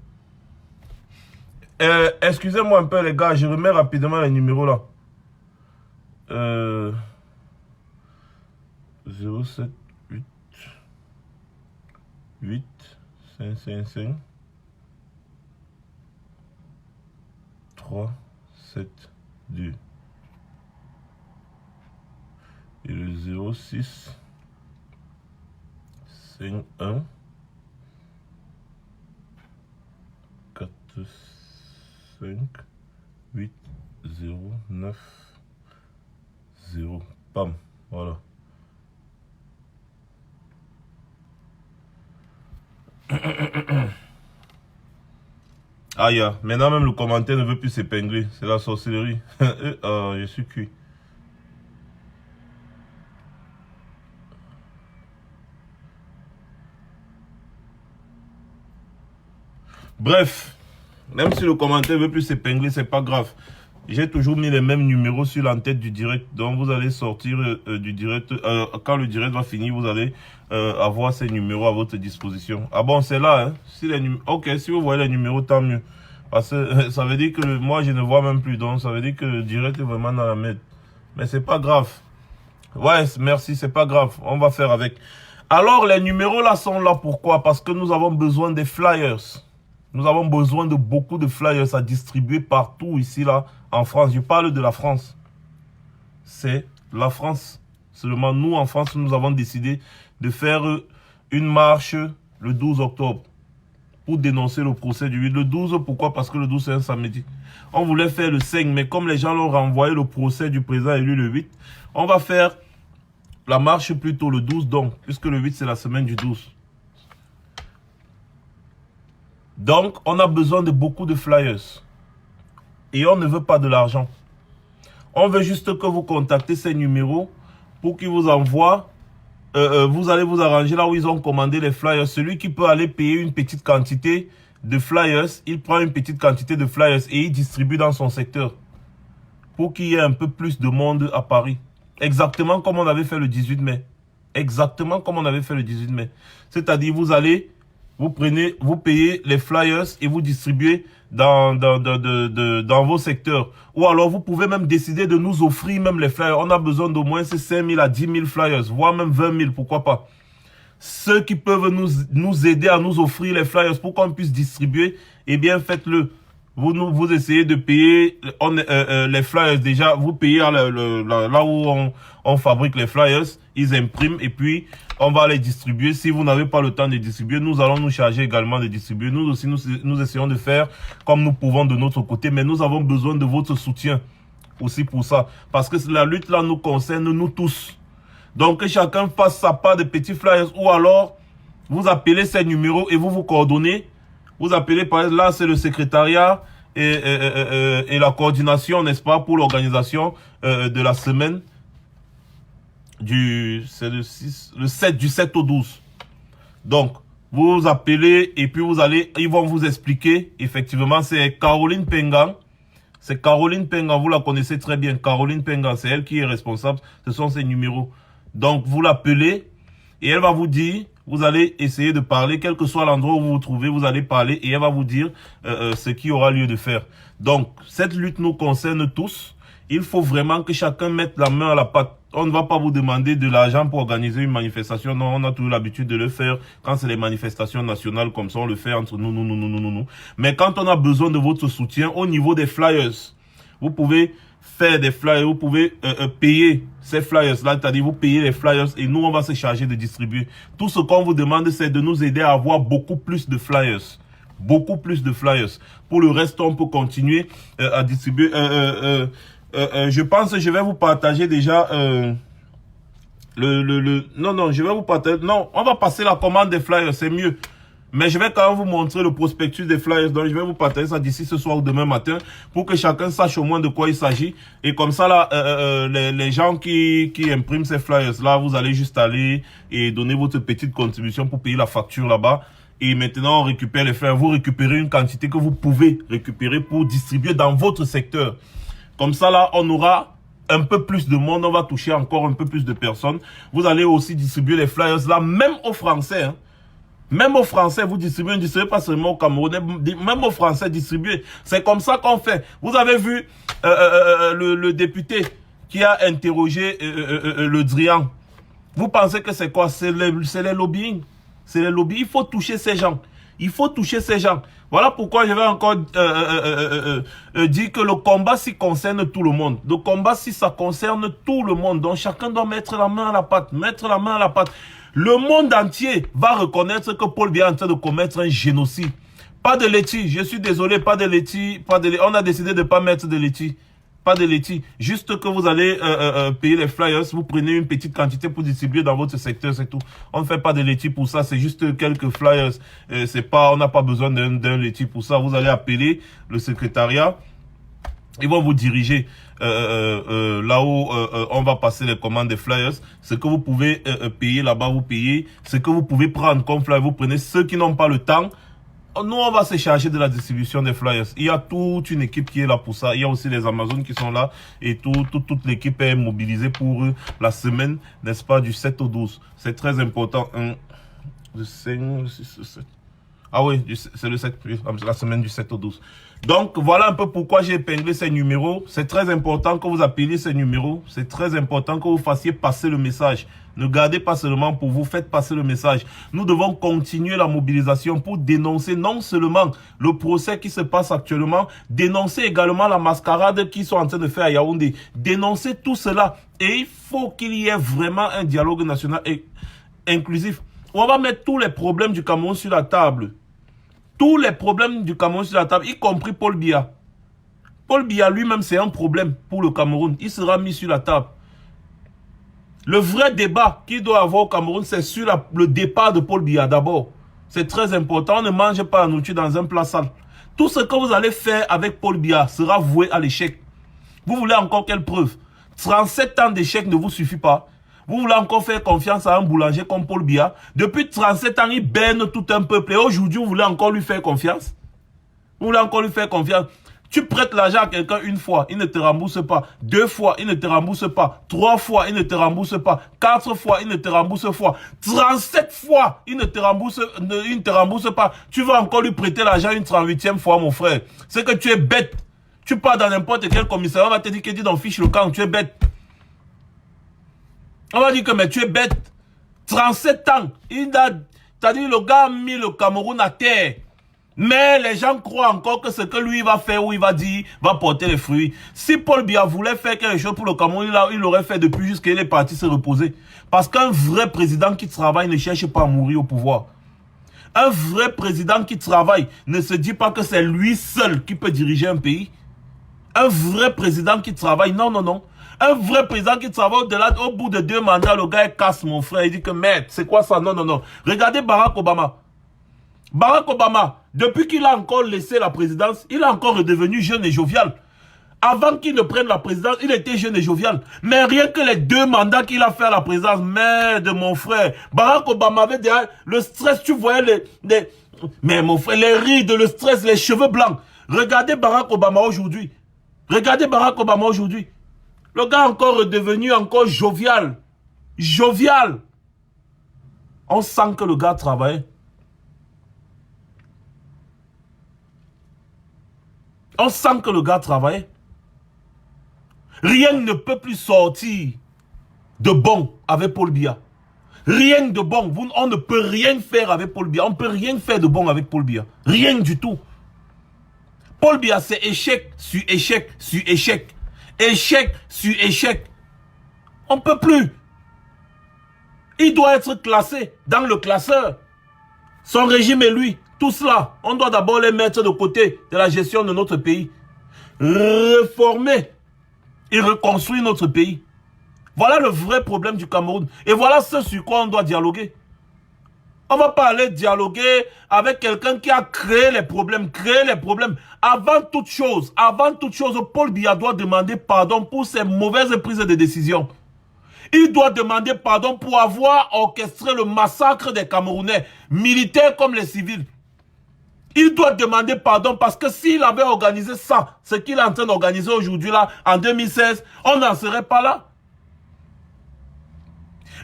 Excusez-moi un peu les gars, je remets rapidement les numéros là. 078 8 555 3 7 2 et le 06 51 4 5 8 0 9 0. Pam, voilà. Ah, maintenant même le commentaire ne veut plus s'épingler. C'est la sorcellerie. Je suis cuit. Bref, même si le commentaire ne veut plus s'épingler, c'est pas grave. J'ai toujours mis les mêmes numéros sur l'entête du direct. Donc vous allez sortir du direct. Quand le direct va finir, vous allez avoir ces numéros à votre disposition. Ah bon, c'est là. Hein? Si ok, si vous voyez les numéros, tant mieux. Parce que ça veut dire que moi, je ne vois même plus. Donc ça veut dire que le direct est vraiment dans la merde. Mais c'est pas grave. Ouais, merci, c'est pas grave. On va faire avec. Alors, les numéros là sont là. Pourquoi? Parce que nous avons besoin des flyers. Nous avons besoin de beaucoup de flyers à distribuer partout ici, là, en France. Je parle de la France. C'est la France. Seulement, nous, en France, nous avons décidé de faire une marche le 12 octobre pour dénoncer le procès du 8. Le 12, pourquoi? Parce que le 12, c'est un samedi. On voulait faire le 5, mais comme les gens l'ont renvoyé le procès du président élu le 8, on va faire la marche plutôt le 12, donc, puisque le 8, c'est la semaine du 12. Donc, on a besoin de beaucoup de flyers. Et on ne veut pas de l'argent. On veut juste que vous contactez ces numéros pour qu'ils vous envoient. Vous allez vous arranger là où ils ont commandé les flyers. Celui qui peut aller payer une petite quantité de flyers, il prend une petite quantité de flyers et il distribue dans son secteur. Pour qu'il y ait un peu plus de monde à Paris. Exactement comme on avait fait le 18 mai. Exactement comme on avait fait le 18 mai. C'est-à-dire, vous allez... Vous payez les flyers et vous distribuez dans vos secteurs. Ou alors, vous pouvez même décider de nous offrir même les flyers. On a besoin d'au moins 5 000 à 10 000 flyers, voire même 20 000, pourquoi pas. Ceux qui peuvent nous aider à nous offrir les flyers pour qu'on puisse distribuer, eh bien, faites-le. Vous essayez de payer les flyers déjà. Vous payez là où on fabrique les flyers. Ils impriment et puis on va les distribuer. Si vous n'avez pas le temps de distribuer, nous allons nous charger également de distribuer. Nous aussi, nous essayons de faire comme nous pouvons de notre côté. Mais nous avons besoin de votre soutien aussi pour ça. Parce que la lutte là nous concerne nous tous. Donc que chacun fasse sa part de petits flyers. Ou alors, vous appelez ces numéros et vous vous coordonnez. Vous appelez par exemple, là c'est le secrétariat et la coordination, n'est-ce pas, pour l'organisation de la semaine c'est le 7 du 7 au 12. Donc, vous appelez et puis ils vont vous expliquer. Effectivement, c'est Caroline Pengan. C'est Caroline Pengan, vous la connaissez très bien. Caroline Pengan, c'est elle qui est responsable. Ce sont ses numéros. Donc, vous l'appelez et elle va vous dire, vous allez essayer de parler, quel que soit l'endroit où vous vous trouvez, vous allez parler et elle va vous dire ce qui aura lieu de faire. Donc, cette lutte nous concerne tous. Il faut vraiment que chacun mette la main à la pâte. On ne va pas vous demander de l'argent pour organiser une manifestation. Non, on a toujours l'habitude de le faire. Quand c'est les manifestations nationales comme ça, on le fait entre nous. Mais quand on a besoin de votre soutien au niveau des flyers, vous pouvez faire des flyers, vous pouvez payer ces flyers-là. C'est-à-dire, vous payez les flyers et nous, on va se charger de distribuer. Tout ce qu'on vous demande, c'est de nous aider à avoir beaucoup plus de flyers. Beaucoup plus de flyers. Pour le reste, on peut continuer à distribuer... je pense que je vais vous partager déjà non, je vais vous partager. Non, on va passer la commande des flyers, c'est mieux. Mais je vais quand même vous montrer le prospectus des flyers. Donc, je vais vous partager ça d'ici ce soir ou demain matin pour que chacun sache au moins de quoi il s'agit. Et comme ça, là, les gens qui impriment ces flyers, là, vous allez juste aller et donner votre petite contribution pour payer la facture là-bas. Et maintenant, on récupère les flyers. Vous récupérez une quantité que vous pouvez récupérer pour distribuer dans votre secteur. Comme ça, là, on aura un peu plus de monde. On va toucher encore un peu plus de personnes. Vous allez aussi distribuer les flyers là, même aux Français, hein. Même aux Français, vous distribuez, ne distribuez pas seulement aux Camerounais, même aux Français, distribuez. C'est comme ça qu'on fait. Vous avez vu le député qui a interrogé le Drian. Vous pensez que c'est quoi? C'est les lobbying. C'est les lobbying. Il faut toucher ces gens. Il faut toucher ces gens. Voilà pourquoi je vais encore dire que le combat s'y concerne tout le monde. Le combat si ça concerne tout le monde. Donc chacun doit mettre la main à la pâte. Mettre la main à la pâte. Le monde entier va reconnaître que Paul Biya est en train de commettre un génocide. Pas de laitier. Je suis désolé, pas de laitier. On a décidé de ne pas mettre de laitier. Pas de laitier. Juste que vous allez payer les flyers. Vous prenez une petite quantité pour distribuer dans votre secteur, c'est tout. On ne fait pas de laitier pour ça. C'est juste quelques flyers. On n'a pas besoin d'un laitier pour ça. Vous allez appeler le secrétariat. Ils vont vous diriger là où on va passer les commandes des flyers. Ce que vous pouvez payer là-bas, vous payez. Ce que vous pouvez prendre comme flyers, vous prenez. Ceux qui n'ont pas le temps, nous, on va se charger de la distribution des flyers. Il y a toute une équipe qui est là pour ça. Il y a aussi les Amazones qui sont là. Et toute l'équipe est mobilisée pour la semaine, n'est-ce pas, du 7 au 12. C'est très important. Le 5, 6, 7. Ah oui, c'est le 7, la semaine du 7 au 12. Donc, voilà un peu pourquoi j'ai épinglé ces numéros. C'est très important que vous appeliez ces numéros. C'est très important que vous fassiez passer le message. Ne gardez pas seulement pour vous, faites passer le message. Nous devons continuer la mobilisation pour dénoncer non seulement le procès qui se passe actuellement, dénoncer également la mascarade qu'ils sont en train de faire à Yaoundé. Dénoncer tout cela. Et il faut qu'il y ait vraiment un dialogue national et inclusif. On va mettre tous les problèmes du Cameroun sur la table. Tous les problèmes du Cameroun sur la table, y compris Paul Biya. Paul Biya lui-même, c'est un problème pour le Cameroun. Il sera mis sur la table. Le vrai débat qu'il doit avoir au Cameroun, c'est sur le départ de Paul Biya d'abord. C'est très important. On ne mange pas la nourriture dans un plat sale. Tout ce que vous allez faire avec Paul Biya sera voué à l'échec. Vous voulez encore quelle preuve? 37 ans d'échec ne vous suffit pas. Vous voulez encore faire confiance à un boulanger comme Paul Biya? Depuis 37 ans, il berne tout un peuple. Et aujourd'hui, vous voulez encore lui faire confiance? Vous voulez encore lui faire confiance? Tu prêtes l'argent à quelqu'un une fois, il ne te rembourse pas. 2 fois, il ne te rembourse pas. 3 fois, il ne te rembourse pas. 4 fois, il ne te rembourse pas. 37 fois, il ne te rembourse pas. Tu vas encore lui prêter l'argent une 38e fois, mon frère. C'est que tu es bête. Tu pars dans n'importe quel commissariat, on va te dire qu'il dit dans fiche le camp, tu es bête. On va dire que mais tu es bête. 37 ans. T'as dit le gars a mis le Cameroun à terre. Mais les gens croient encore que ce que lui va faire ou il va dire va porter les fruits. Si Paul Biya voulait faire quelque chose pour le Cameroun, il l'aurait fait depuis jusqu'à il est parti se reposer. Parce qu'un vrai président qui travaille ne cherche pas à mourir au pouvoir. Un vrai président qui travaille ne se dit pas que c'est lui seul qui peut diriger un pays. Un vrai président qui travaille, non, non, non. Un vrai président qui travaille au bout de 2 mandats, le gars est casse, mon frère. Il dit que merde, c'est quoi ça? Non, non, non. Regardez Barack Obama. Barack Obama, depuis qu'il a encore laissé la présidence, il est encore redevenu jeune et jovial. Avant qu'il ne prenne la présidence, il était jeune et jovial. Mais rien que les 2 mandats qu'il a fait à la présidence, merde, mon frère. Barack Obama avait déjà le stress, tu voyais mais mon frère, les rides, le stress, les cheveux blancs. Regardez Barack Obama aujourd'hui. Regardez Barack Obama aujourd'hui. Le gars encore redevenu encore jovial. Jovial. On sent que le gars travaille. On sent que le gars travaille. Rien ne peut plus sortir de bon avec Paul Biya. Rien de bon. On ne peut rien faire avec Paul Biya. On ne peut rien faire de bon avec Paul Biya. Rien du tout. Paul Biya, c'est échec sur échec sur échec. Échec sur échec. On ne peut plus. Il doit être classé dans le classeur. Son régime et lui, tout cela, on doit d'abord les mettre de côté de la gestion de notre pays. Réformer et reconstruire notre pays. Voilà le vrai problème du Cameroun. Et voilà ce sur quoi on doit dialoguer. On ne va pas aller dialoguer avec quelqu'un qui a créé les problèmes. Avant toute chose, Paul Biya doit demander pardon pour ses mauvaises prises de décision. Il doit demander pardon pour avoir orchestré le massacre des Camerounais, militaires comme les civils. Il doit demander pardon parce que s'il avait organisé ça, ce qu'il est en train d'organiser aujourd'hui là, en 2016, on n'en serait pas là.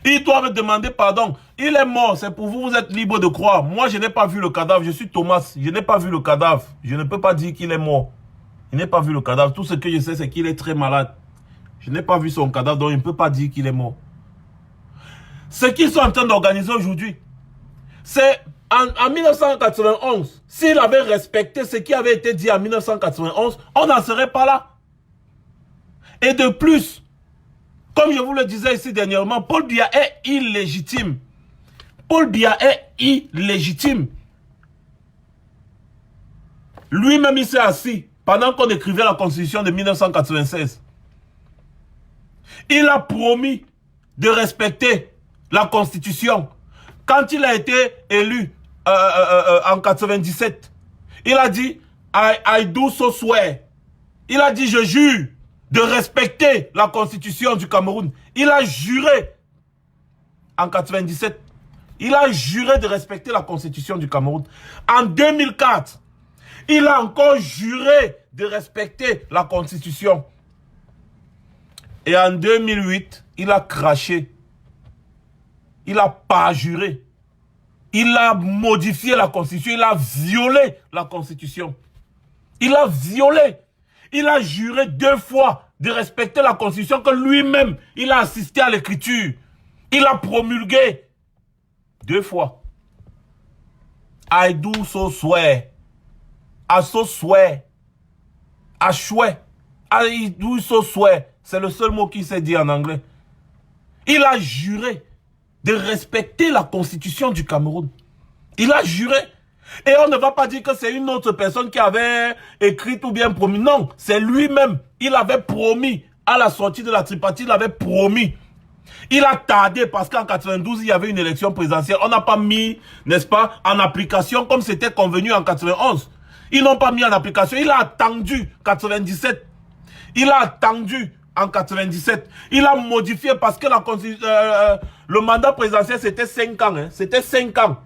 Il doit me demander pardon. Il est mort, c'est pour vous, vous êtes libre de croire. Moi, je n'ai pas vu le cadavre, je suis Thomas, je n'ai pas vu le cadavre. Je ne peux pas dire qu'il est mort. Je n'ai pas vu le cadavre. Tout ce que je sais, c'est qu'il est très malade. Je n'ai pas vu son cadavre, donc je ne peux pas dire qu'il est mort. Ce qu'ils sont en train d'organiser aujourd'hui, c'est en 1991. S'il avait respecté ce qui avait été dit en 1991, on n'en serait pas là. Et de plus, comme je vous le disais ici dernièrement, Paul Biya est illégitime. Paul Biya est illégitime. Lui-même, il s'est assis pendant qu'on écrivait la Constitution de 1996. Il a promis de respecter la Constitution. Quand il a été élu en 97, il a dit I do so swear. Il a dit je jure de respecter la Constitution du Cameroun. Il a juré en 97. Il a juré de respecter la Constitution du Cameroun. En 2004, il a encore juré de respecter la Constitution. Et en 2008, il a craché. Il n'a pas juré. Il a modifié la Constitution. Il a violé la Constitution. Il a violé. Il a juré 2 fois de respecter la Constitution que lui-même, il a assisté à l'écriture. Il a promulgué 2 fois. I do so swear. I so swear. I swear. I do so swear. C'est le seul mot qu'il s'est dit en anglais. Il a juré de respecter la Constitution du Cameroun. Il a juré. Et on ne va pas dire que c'est une autre personne qui avait écrit ou bien promis. Non, c'est lui-même. Il avait promis à la sortie de la tripartite, il avait promis. Il a tardé parce qu'en 92, il y avait une élection présidentielle. On n'a pas mis, n'est-ce pas, en application comme c'était convenu en 91. Ils n'ont pas mis en application. Il a attendu 97. Il a attendu en 97. Il a modifié parce que le mandat présidentiel, c'était 5 ans. Hein. C'était 5 ans.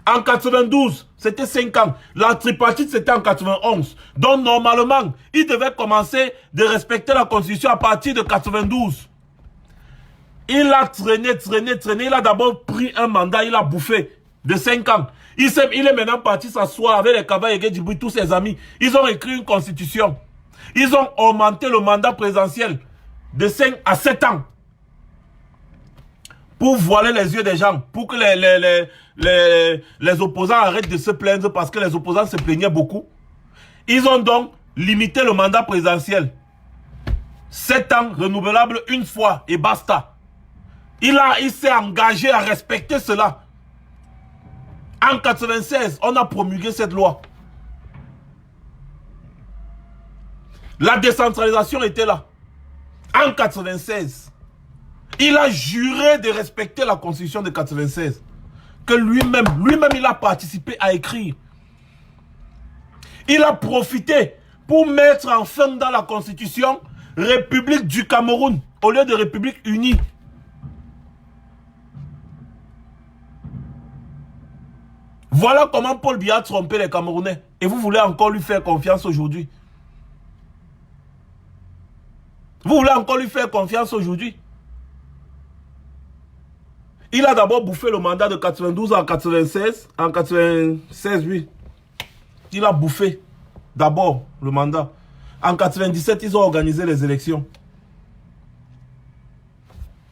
En 92, c'était 5 ans. La tripartite, c'était en 91. Donc, normalement, il devait commencer de respecter la Constitution à partir de 92. Il a traîné. Il a d'abord pris un mandat, il a bouffé de 5 ans. Il est maintenant parti s'asseoir avec les Kaba et Djibril, tous ses amis. Ils ont écrit une constitution. Ils ont augmenté le mandat présidentiel de 5 à 7 ans. Pour voiler les yeux des gens. Pour que les opposants arrêtent de se plaindre parce que les opposants se plaignaient beaucoup. Ils ont donc limité le mandat présidentiel. 7 ans renouvelable une fois et basta. Il s'est engagé à respecter cela. En 96, on a promulgué cette loi. La décentralisation était là. En 96, il a juré de respecter la Constitution de 96. Que lui-même, il a participé à écrire. Il a profité pour mettre enfin dans la Constitution République du Cameroun au lieu de République unie. Voilà comment Paul Biya a trompé les Camerounais. Et vous voulez encore lui faire confiance aujourd'hui. Vous voulez encore lui faire confiance aujourd'hui. Il a d'abord bouffé le mandat de 92 en 96. En 96, oui. Il a bouffé d'abord le mandat. En 97, ils ont organisé les élections.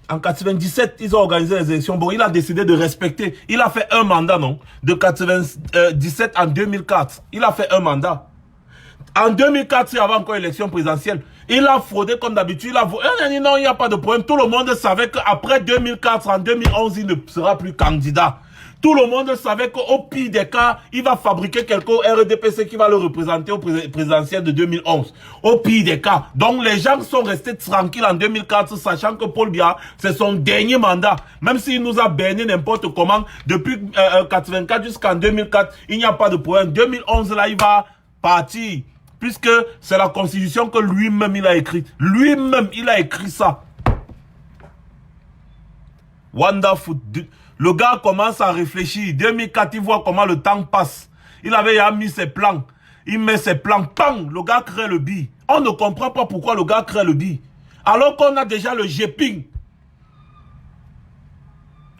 En 97, ils ont organisé les élections. Bon, il a décidé de respecter. Il a fait un mandat, non? De 97 en 2004. Il a fait un mandat. En 2004, il y avait encore élection présidentielle. Il a fraudé comme d'habitude. Il a dit non, il n'y a pas de problème. Tout le monde savait qu'après 2004, en 2011, il ne sera plus candidat. Tout le monde savait qu'au pire des cas, il va fabriquer quelqu'un au RDPC qui va le représenter au présidentiel de 2011. Au pire des cas. Donc les gens sont restés tranquilles en 2004, sachant que Paul Biya, c'est son dernier mandat. Même s'il nous a berné n'importe comment, depuis 84 jusqu'en 2004, il n'y a pas de problème. 2011, là, il va partir. Puisque c'est la constitution que lui-même il a écrite. Lui-même, il a écrit ça. Wonderful. Le gars commence à réfléchir. 2004, il voit comment le temps passe. Il avait mis ses plans. Il met ses plans. Pang! Le gars crée le billet. On ne comprend pas pourquoi le gars crée le billet. Alors qu'on a déjà le GPING.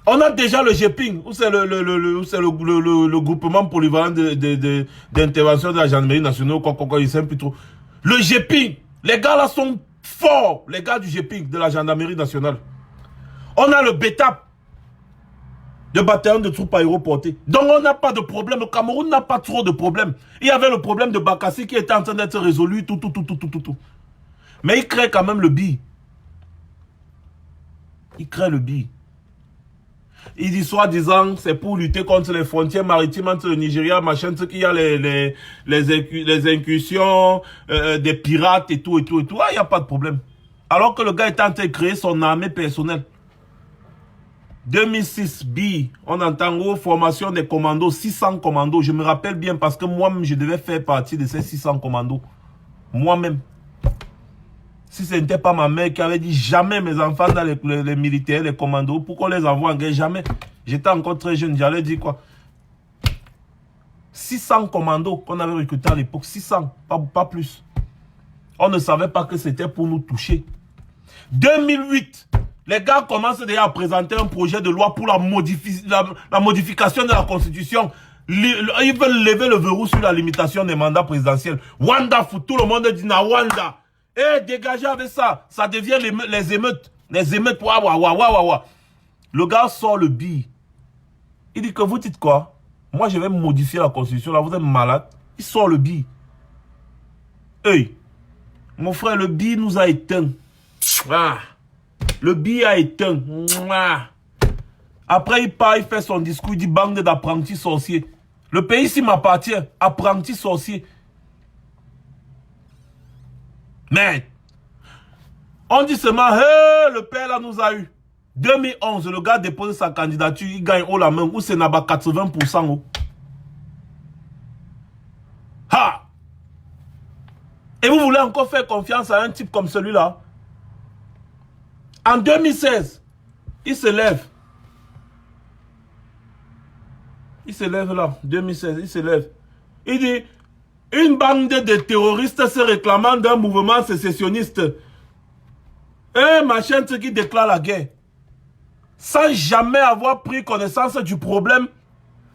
On a déjà le GPING. Où c'est le groupement polyvalent d'intervention de la gendarmerie nationale. Il sait plus trop. Le GPING. Les gars là sont forts. Les gars du GPING, de la gendarmerie nationale. On a le BETAP. De bataillon de troupes aéroportées. Donc on n'a pas de problème. Le Cameroun n'a pas trop de problèmes. Il y avait le problème de Bakassi qui était en train d'être résolu. Tout. Mais il crée quand même le billet. Il crée le billet. Il dit soi-disant, c'est pour lutter contre les frontières maritimes entre le Nigeria, machin, ce qu'il y a les incursions des pirates et tout. Ah, il n'y a pas de problème. Alors que le gars est en train de créer son armée personnelle. 2006, B, on entend formation des commandos, 600 commandos. Je me rappelle bien parce que moi-même, je devais faire partie de ces 600 commandos. Moi-même. Si ce n'était pas ma mère qui avait dit jamais mes enfants dans les militaires, les commandos, pourquoi les envoie en guerre? Jamais. J'étais encore très jeune, j'allais dire quoi? 600 commandos qu'on avait recrutés à l'époque, 600, pas plus. On ne savait pas que c'était pour nous toucher. 2008. Les gars commencent déjà à présenter un projet de loi pour la modification de la Constitution. Ils veulent lever le verrou sur la limitation des mandats présidentiels. Wanda fout, tout le monde dit na Wanda. Eh, dégagez avec ça. Ça devient les émeutes. Les émeutes, wa. Le gars sort le billet. Il dit que vous dites quoi? Moi, je vais modifier la Constitution. Là, vous êtes malade. Il sort le billet. Hey, mon frère, le billet nous a éteints. Ah. Le billet a éteint. Après, il part, il fait son discours, il dit bande d'apprentis sorciers. Le pays ici m'appartient. Apprentis sorciers. Mais, on dit seulement, hey, le père là nous a eu. 2011, le gars dépose sa candidature, il gagne haut la main, ou c'est là-bas 80%. Oh. Ha! Et vous voulez encore faire confiance à un type comme celui-là? En 2016, il se lève. Il se lève là, 2016, il se lève. Il dit, une bande de terroristes se réclamant d'un mouvement sécessionniste. Un machin qui déclare la guerre. Sans jamais avoir pris connaissance du problème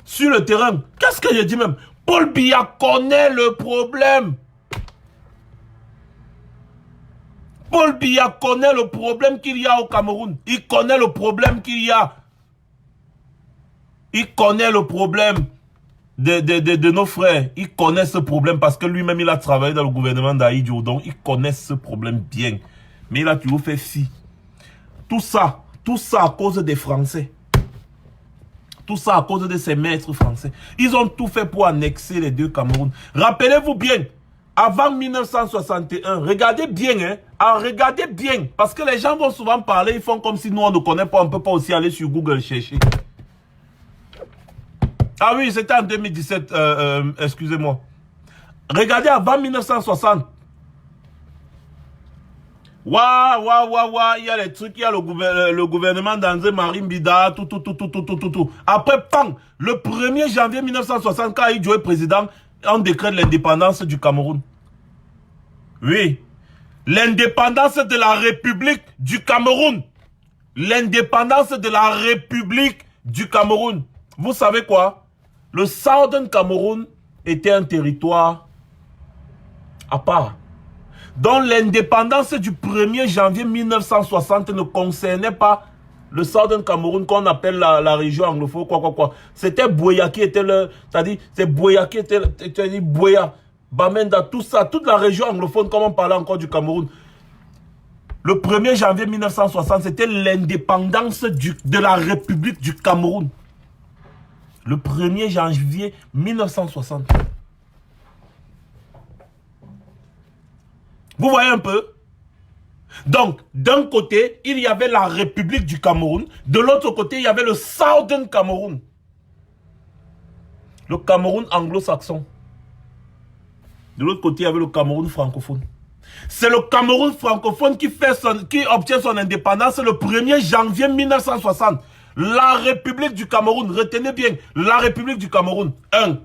sur le terrain. Qu'est-ce que j'ai dit même? Paul Biya connaît le problème. Paul Biya connaît le problème qu'il y a au Cameroun. Il connaît le problème qu'il y a. Il connaît le problème de nos frères. Il connaît ce problème parce que lui-même, il a travaillé dans le gouvernement d'Aïdjo. Donc, il connaît ce problème bien. Mais il a toujours fait fi. Tout ça à cause des Français. Tout ça à cause de ces maîtres français. Ils ont tout fait pour annexer les deux Cameroun. Rappelez-vous bien, avant 1961, regardez bien, hein. Ah, regardez bien. Parce que les gens vont souvent parler, ils font comme si nous on ne connaît pas, on ne peut pas aussi aller sur Google chercher. Ah oui, c'était en 2017, excusez-moi. Regardez avant 1960. Il y a les trucs, il y a le gouvernement d'André Marie Mbida, tout. Après, pang, le 1er janvier 1960, quand il est président, on décrète l'indépendance du Cameroun. Oui. L'indépendance de la République du Cameroun. L'indépendance de la République du Cameroun. Vous savez quoi? Le Southern Cameroun était un territoire à part. Donc l'indépendance du 1er janvier 1960 ne concernait pas le Southern Cameroun qu'on appelle la région anglophone, quoi. C'était Boya qui était le... C'est-à-dire, c'est Boya qui était... Boya. Bamenda, tout ça, toute la région anglophone, comme on parlait encore du Cameroun. Le 1er janvier 1960, c'était l'indépendance de la République du Cameroun. Le 1er janvier 1960. Vous voyez un peu? Donc, d'un côté, il y avait la République du Cameroun. De l'autre côté, il y avait le Southern Cameroun. Le Cameroun anglo-saxon. De l'autre côté, il y avait le Cameroun francophone. C'est le Cameroun francophone qui obtient son indépendance le 1er janvier 1960. La République du Cameroun, retenez bien, la République du Cameroun, 1.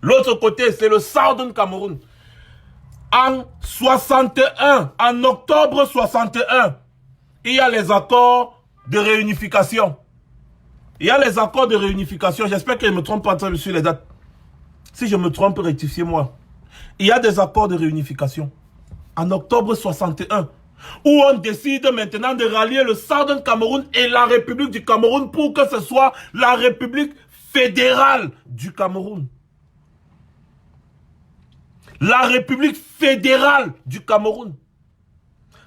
L'autre côté, c'est le Southern Cameroun. En 61, en octobre 61, il y a les accords de réunification. Il y a les accords de réunification. J'espère que je ne me trompe pas sur les dates. Si je me trompe, rectifiez-moi. Il y a des accords de réunification. En octobre 61, où on décide maintenant de rallier le Southern Cameroun et la République du Cameroun pour que ce soit la République fédérale du Cameroun. La République fédérale du Cameroun.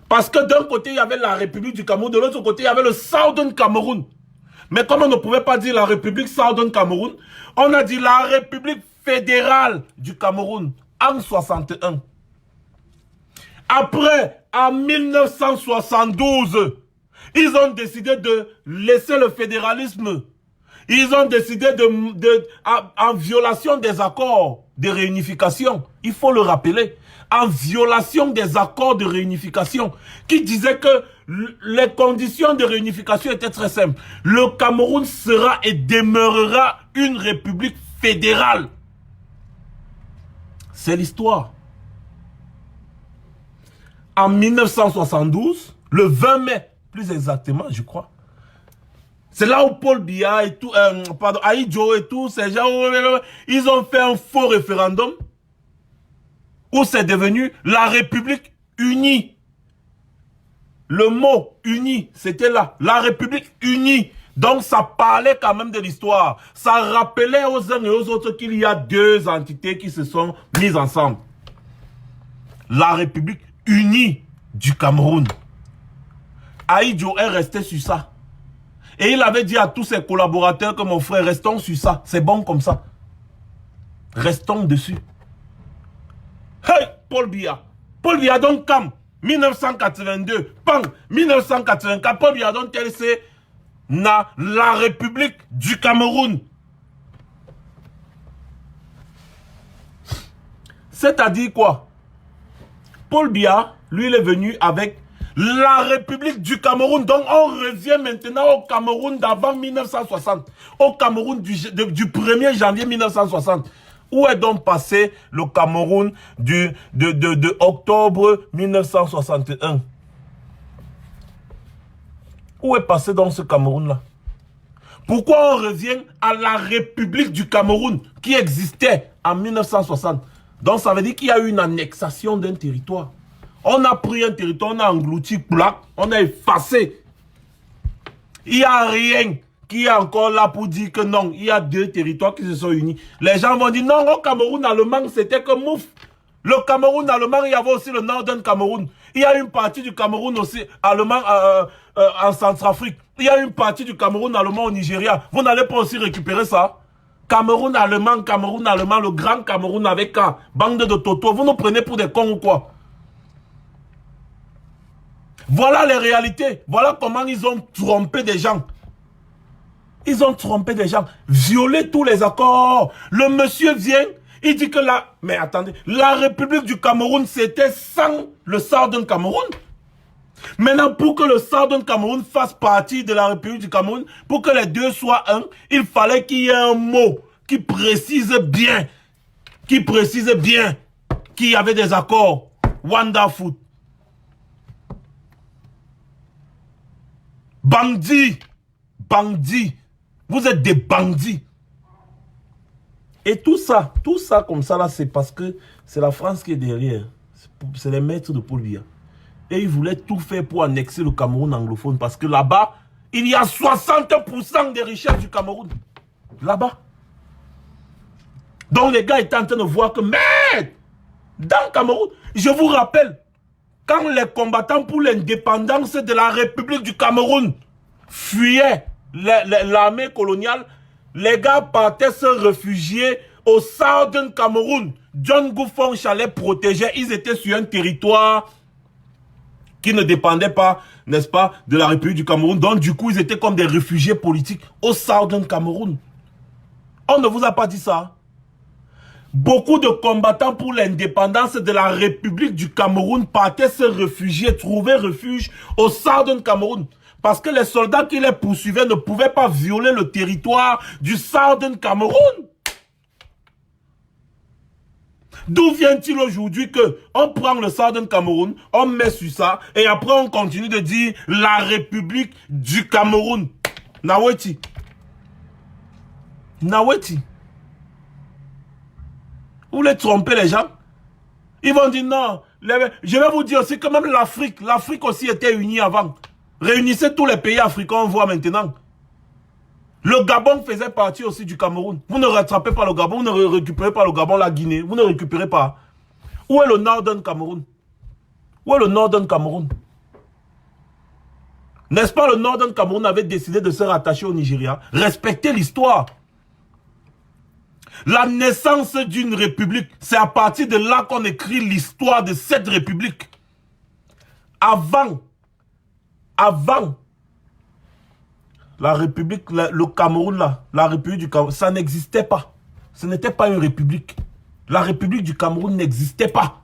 Parce que d'un côté, il y avait la République du Cameroun, de l'autre côté, il y avait le Southern Cameroun. Mais comme on ne pouvait pas dire la République Southern Cameroun, on a dit la République fédérale du Cameroun en 61. Après, en 1972, ils ont décidé de laisser le fédéralisme. Ils ont décidé en violation des accords de réunification, il faut le rappeler, en violation des accords de réunification, qui disaient que les conditions de réunification étaient très simples. Le Cameroun sera et demeurera une république fédérale. C'est l'histoire. En 1972, le 20 mai, plus exactement, je crois, c'est là où Paul Biya et tout, Ahidjo et tout, ces gens, ils ont fait un faux référendum où c'est devenu la République unie. Le mot unie, c'était là, la République unie. Donc ça parlait quand même de l'histoire. Ça rappelait aux uns et aux autres qu'il y a deux entités qui se sont mises ensemble. La République unie du Cameroun. Ahidjo est resté sur ça. Et il avait dit à tous ses collaborateurs que mon frère, restons sur ça. C'est bon comme ça. Restons dessus. Hey, Paul Biya. Paul Biya donc Cam. 1982. Pang. 1984. Paul Biya donc c'est la République du Cameroun. C'est-à-dire quoi? Paul Biya, lui, il est venu avec la République du Cameroun. Donc, on revient maintenant au Cameroun d'avant 1960. Au Cameroun du 1er janvier 1960. Où est donc passé le Cameroun de octobre 1961? Où est passé donc ce Cameroun-là? Pourquoi on revient à la République du Cameroun qui existait en 1960? Donc, ça veut dire qu'il y a eu une annexation d'un territoire. On a pris un territoire, on a englouti, on a effacé. Il n'y a rien qui est encore là pour dire que non, il y a deux territoires qui se sont unis. Les gens vont dire non, au Cameroun allemand, c'était que mouf. Le Cameroun allemand, il y avait aussi le Northern Cameroun. Il y a une partie du Cameroun aussi allemand en Centrafrique. Il y a une partie du Cameroun allemand au Nigeria. Vous n'allez pas aussi récupérer ça? Cameroun allemand, le grand Cameroun avec un bande de Toto. Vous nous prenez pour des cons ou quoi? Voilà les réalités. Voilà comment ils ont trompé des gens. Ils ont trompé des gens. Violé tous les accords. Le monsieur vient, il dit que là... Mais attendez, la République du Cameroun, c'était sans le Southern Cameroun. Maintenant, pour que le Southern Cameroun fasse partie de la République du Cameroun, pour que les deux soient un, il fallait qu'il y ait un mot qui précise bien, qu'il y avait des accords. Wonderful. Bandits, bandits, vous êtes des bandits. Et tout ça comme ça là, c'est parce que c'est la France qui est derrière. C'est les maîtres de Paul Biya. Et ils voulaient tout faire pour annexer le Cameroun anglophone. Parce que là-bas, il y a 60% des richesses du Cameroun. Là-bas. Donc les gars étaient en train de voir que, merde, dans le Cameroun, je vous rappelle, quand les combattants pour l'indépendance de la République du Cameroun fuyaient l'armée coloniale, les gars partaient se réfugier au Southern Cameroun. John Gouffon Chalet protégeait, ils étaient sur un territoire qui ne dépendait pas, n'est-ce pas, de la République du Cameroun. Donc du coup, ils étaient comme des réfugiés politiques au Southern Cameroun. On ne vous a pas dit ça? Beaucoup de combattants pour l'indépendance de la République du Cameroun partaient se réfugier, trouver refuge au Southern Cameroun. Parce que les soldats qui les poursuivaient ne pouvaient pas violer le territoire du Southern Cameroun. D'où vient-il aujourd'hui que on prend le Southern Cameroun, on met sur ça, et après on continue de dire la République du Cameroun. Naweti. Naweti. Vous voulez tromper les gens? Ils vont dire non. Je vais vous dire aussi que même l'Afrique aussi était unie avant. Réunissez tous les pays africains, on voit maintenant. Le Gabon faisait partie aussi du Cameroun. Vous ne rattrapez pas le Gabon, vous ne récupérez pas le Gabon, la Guinée. Vous ne récupérez pas. Où est le Northern Cameroun? Où est le Northern Cameroun? N'est-ce pas le Northern Cameroun avait décidé de se rattacher au Nigeria? Respectez l'histoire. La naissance d'une république, c'est à partir de là qu'on écrit l'histoire de cette république. Avant, la république, le Cameroun là, la république du Cameroun, ça n'existait pas. Ce n'était pas une république. La république du Cameroun n'existait pas.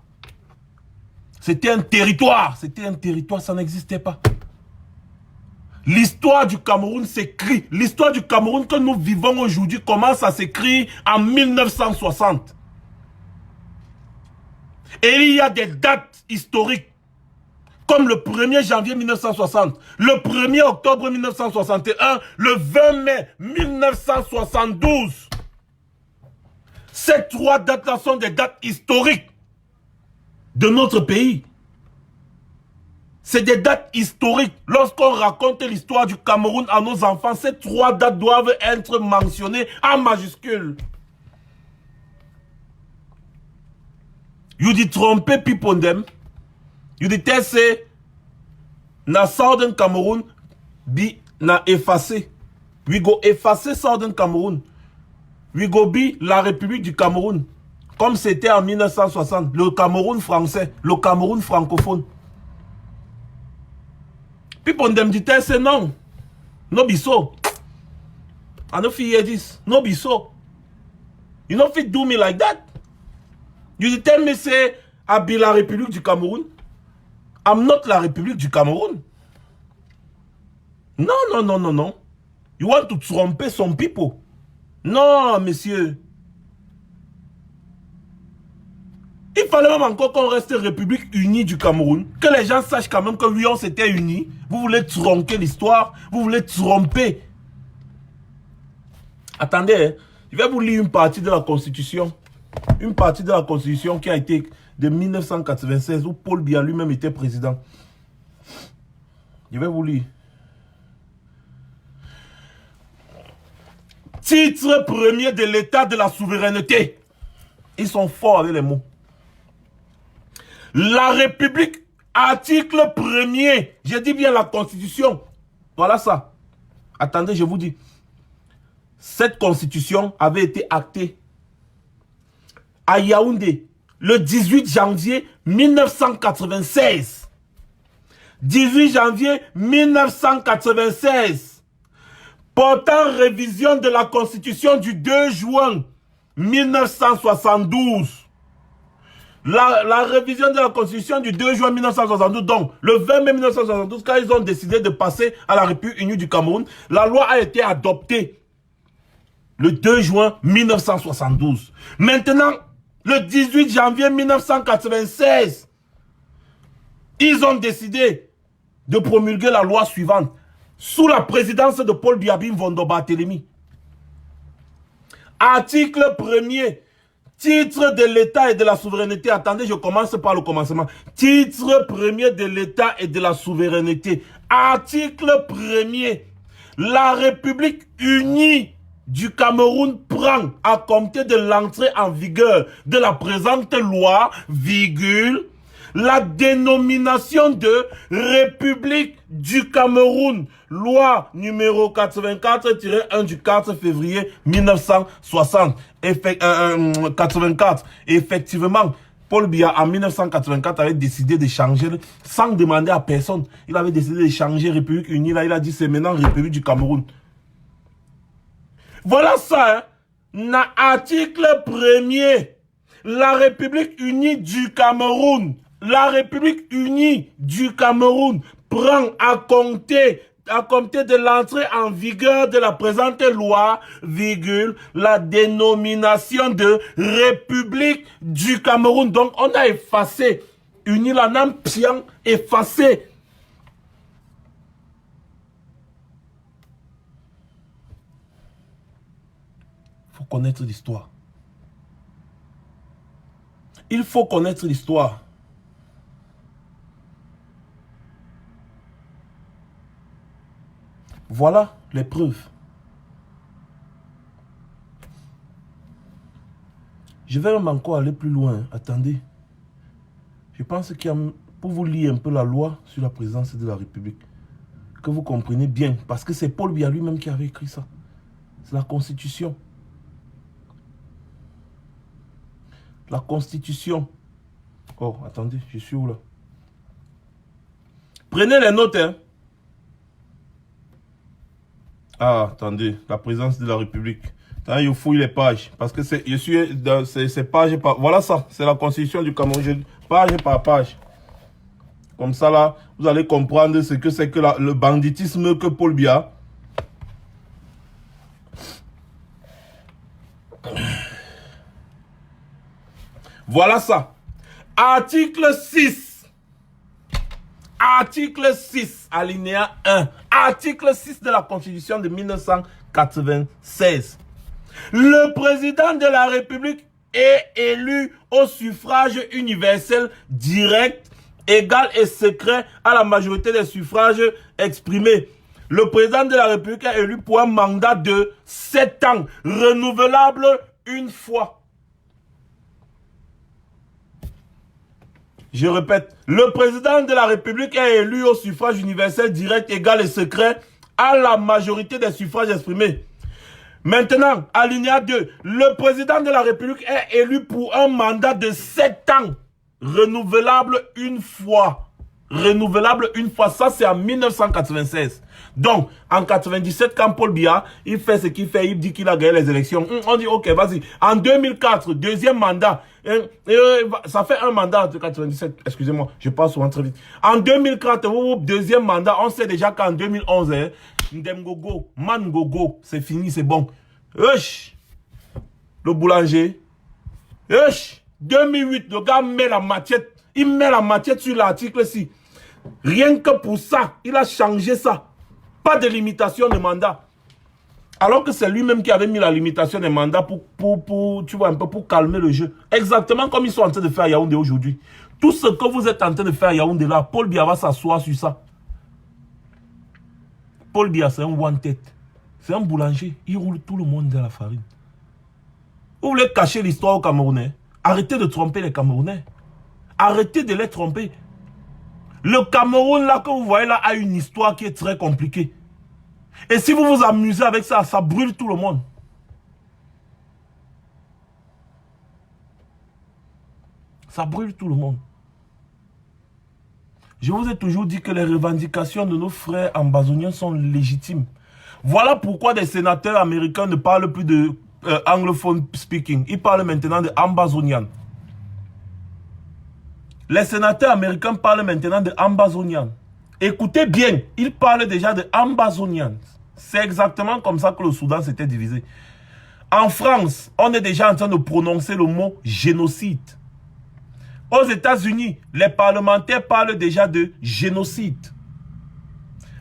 C'était un territoire, ça n'existait pas. L'histoire du Cameroun s'écrit. L'histoire du Cameroun que nous vivons aujourd'hui commence à s'écrire en 1960. Et il y a des dates historiques. Comme le 1er janvier 1960, le 1er octobre 1961, le 20 mai 1972. Ces trois dates-là sont des dates historiques de notre pays. C'est des dates historiques. Lorsqu'on raconte l'histoire du Cameroun à nos enfants, ces trois dates doivent être mentionnées en majuscule. You dit tromper Pipondem. You dit c'est na Southern Cameroun bi na effacé. We go effacer Southern Cameroun. We go bi la République du Cameroun. Comme c'était en 1960. Le Cameroun français. Le Cameroun francophone. Pipondem dit c'est non. No be so. I no fit hear this. No be so. You no fit do me like that. You dit me say I be la République du Cameroun. I'm not la République du Cameroun. Non, non, non, non, non. You want to tromper some people. Non, monsieur. Il fallait même encore qu'on reste République unie du Cameroun. Que les gens sachent quand même que oui, on s'était unis. Vous voulez tronquer l'histoire. Vous voulez tromper. Attendez, hein. Je vais vous lire une partie de la Constitution. Une partie de la Constitution qui a été de 1996 où Paul Biya lui-même était président. Je vais vous lire. Titre premier de l'état de la souveraineté. Ils sont forts avec les mots. La République, article premier. J'ai dit bien la Constitution. Voilà ça. Attendez, je vous dis. Cette Constitution avait été actée à Yaoundé le 18 janvier 1996. 18 janvier 1996. Portant révision de la Constitution du 2 juin 1972. La révision de la Constitution du 2 juin 1972, donc le 20 mai 1972, quand ils ont décidé de passer à la République unie du Cameroun, la loi a été adoptée le 2 juin 1972. Maintenant, le 18 janvier 1996, ils ont décidé de promulguer la loi suivante sous la présidence de Paul Biya Mvondo Barthélemy. Article 1er. Titre de l'État et de la souveraineté. Attendez, je commence par le commencement. Titre premier de l'État et de la souveraineté. Article 1er. La République unie du Cameroun prend à compter de l'entrée en vigueur de la présente loi, virgule, la dénomination de République du Cameroun, loi numéro 84-1 du 4 février 1960. 84. Effectivement, Paul Biya, en 1984, avait décidé de changer, sans demander à personne. Il avait décidé de changer République Unie. Là, il a dit c'est maintenant République du Cameroun. Voilà ça, hein. Article 1er. La République Unie du Cameroun. La République Unie du Cameroun prend à compter de l'entrée en vigueur de la présente loi, virgule, la dénomination de République du Cameroun. Donc, on a effacé. Uni la nam pian, effacé. Il faut connaître l'histoire. Il faut connaître l'histoire. Voilà les preuves. Je vais même encore aller plus loin. Attendez. Je pense qu'il y a, pour vous lire un peu la loi sur la présidence de la République, que vous comprenez bien, parce que c'est Paul Biya lui-même qui avait écrit ça. C'est la Constitution. La Constitution. Oh, attendez, je suis où là? Prenez les notes, hein. Ah, attendez, la présidence de la République. Attendez, je fouille les pages. Parce que je suis dans ces pages par... Voilà ça, c'est la Constitution du Cameroun. Page par page. Comme ça, là, vous allez comprendre ce que c'est que le banditisme que Paul Biya. Voilà ça. Article 6. Article 6, alinéa 1. Article 6 de la Constitution de 1996. Le président de la République est élu au suffrage universel direct, égal et secret à la majorité des suffrages exprimés. Le président de la République est élu pour un mandat de 7 ans, renouvelable une fois. Je répète, le président de la République est élu au suffrage universel direct, égal et secret à la majorité des suffrages exprimés. Maintenant, alinéa 2, le président de la République est élu pour un mandat de 7 ans, renouvelable une fois. Renouvelable une fois, ça c'est en 1996. Donc, en 97, quand Paul Biya, il fait ce qu'il fait, il dit qu'il a gagné les élections. On dit, ok, vas-y. En 2004, deuxième mandat, ça fait un mandat de 97, excusez-moi, je passe souvent très vite. En 2004, deuxième mandat, on sait déjà qu'en 2011, Ndemgogo, Mangogo, c'est fini, c'est bon. Le boulanger. 2008, le gars met la machette, il met la machette sur l'article-ci. Rien que pour ça, il a changé ça. Pas de limitation de mandat. Alors que c'est lui-même qui avait mis la limitation des mandats tu vois, un peu pour calmer le jeu. Exactement comme ils sont en train de faire à Yaoundé aujourd'hui. Tout ce que vous êtes en train de faire à Yaoundé là, Paul Biya va s'asseoir sur ça. Paul Biya, c'est un one-tête. C'est un boulanger. Il roule tout le monde dans la farine. Vous voulez cacher l'histoire aux Camerounais? Arrêtez de tromper les Camerounais. Arrêtez de les tromper. Le Cameroun là que vous voyez là a une histoire qui est très compliquée. Et si vous vous amusez avec ça, ça brûle tout le monde. Ça brûle tout le monde. Je vous ai toujours dit que les revendications de nos frères ambazoniens sont légitimes. Voilà pourquoi des sénateurs américains ne parlent plus de anglophone speaking. Ils parlent maintenant de ambazonian. Les sénateurs américains parlent maintenant de ambazonian. Écoutez bien, ils parlent déjà de ambazonian. C'est exactement comme ça que le Soudan s'était divisé. En France, on est déjà en train de prononcer le mot génocide. Aux États-Unis, les parlementaires parlent déjà de génocide.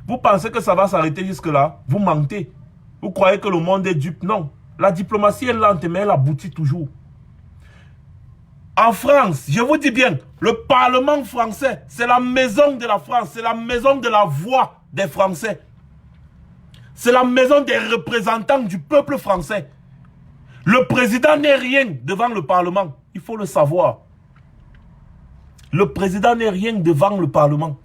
Vous pensez que ça va s'arrêter jusque-là? Vous mentez. Vous croyez que le monde est dupe? Non. La diplomatie est lente, mais elle aboutit toujours. En France, je vous dis bien, le Parlement français, c'est la maison de la France, c'est la maison de la voix des Français. C'est la maison des représentants du peuple français. Le président n'est rien devant le Parlement. Il faut le savoir. Le président n'est rien devant le Parlement.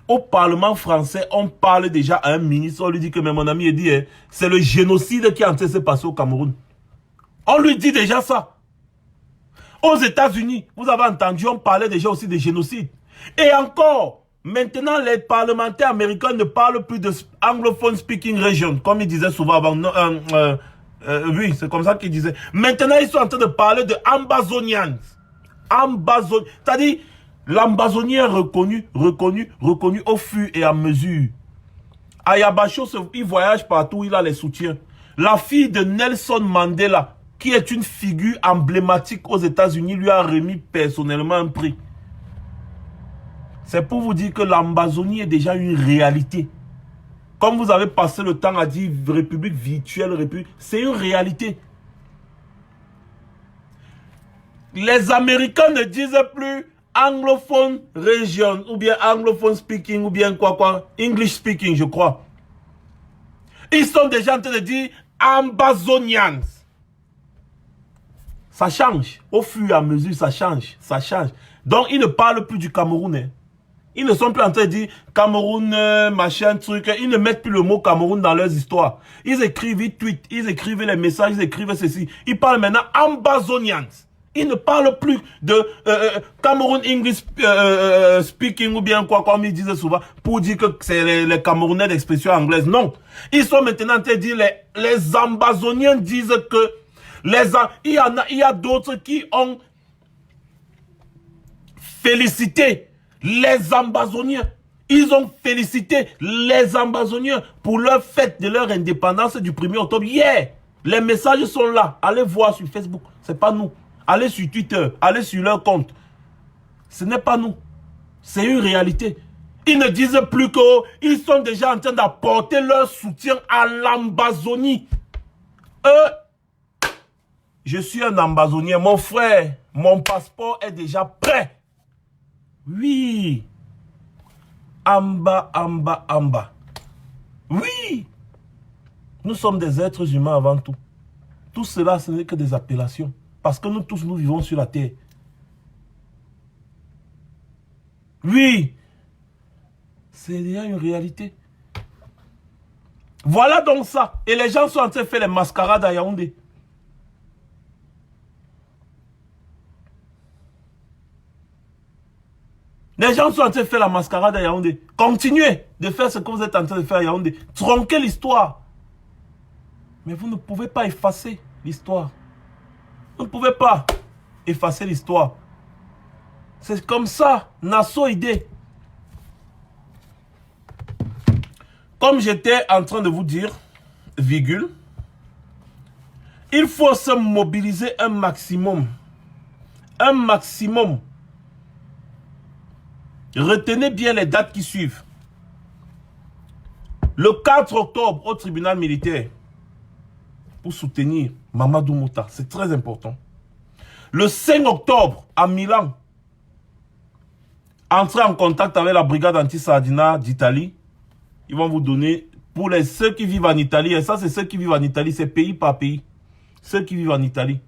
Au Parlement français, on parle déjà à un ministre, on lui dit que, mais mon ami, il dit, c'est le génocide qui est en train de se passer au Cameroun. On lui dit déjà ça. Aux États-Unis, vous avez entendu, on parlait déjà aussi de génocide. Et encore, maintenant, les parlementaires américains ne parlent plus de anglophone speaking region, comme ils disaient souvent avant. Oui, c'est comme ça qu'ils disaient. Maintenant, ils sont en train de parler de Ambazonians. C'est-à-dire, l'Ambazonie est reconnu au fur et à mesure. Ayabacho, il voyage partout, il a les soutiens. La fille de Nelson Mandela, qui est une figure emblématique aux États-Unis, lui a remis personnellement un prix. C'est pour vous dire que l'Ambazonie est déjà une réalité. Comme vous avez passé le temps à dire république virtuelle, c'est une réalité. Les Américains ne disent plus anglophone region, ou bien anglophone speaking, ou bien quoi, English speaking, je crois. Ils sont déjà en train de dire Ambazonians. Ça change. Au fur et à mesure, ça change. Ça change. Donc, ils ne parlent plus du Cameroun. Hein. Ils ne sont plus en train de dire Cameroun, machin, truc. Ils ne mettent plus le mot Cameroun dans leurs histoires. Ils écrivent, ils tweetent, ils écrivent les messages, ils écrivent ceci. Ils parlent maintenant Ambazonians. Ils ne parlent plus de Cameroun English speaking ou bien quoi, comme ils disaient souvent, pour dire que c'est les Camerounais d'expression anglaise. Non. Ils sont maintenant en train de dire, les Ambazoniens disent que il y a d'autres qui ont félicité les Ambazoniens. Ils ont félicité les Ambazoniens pour leur fête de leur indépendance du 1er octobre. Yeah! Les messages sont là. Allez voir sur Facebook. C'est pas nous. Allez sur Twitter. Allez sur leur compte. Ce n'est pas nous. C'est une réalité. Ils ne disent plus qu'ils sont déjà en train d'apporter leur soutien à l'Ambazonie. Je suis un Ambazonien. Mon frère, mon passeport est déjà prêt. Oui. Amba. Oui. Nous sommes des êtres humains avant tout. Tout cela, ce n'est que des appellations. Parce que nous tous, nous vivons sur la terre. Oui. C'est déjà une réalité. Voilà donc ça. Et les gens sont en train de faire les mascarades à Yaoundé. Les gens sont en train de faire la mascarade à Yaoundé. Continuez de faire ce que vous êtes en train de faire à Yaoundé. Tronquez l'histoire. Mais vous ne pouvez pas effacer l'histoire. Vous ne pouvez pas effacer l'histoire. C'est comme ça, Nassau idée. Comme j'étais en train de vous dire, virgule, il faut se mobiliser un maximum. Un maximum. Retenez bien les dates qui suivent. Le 4 octobre au tribunal militaire pour soutenir Mamadou Mouta. C'est très important. Le 5 octobre à Milan, entrez en contact avec la brigade anti-Sardina d'Italie. Ils vont vous donner, pour ceux qui vivent en Italie, et ça c'est ceux qui vivent en Italie, c'est pays par pays. Ceux qui vivent en Italie.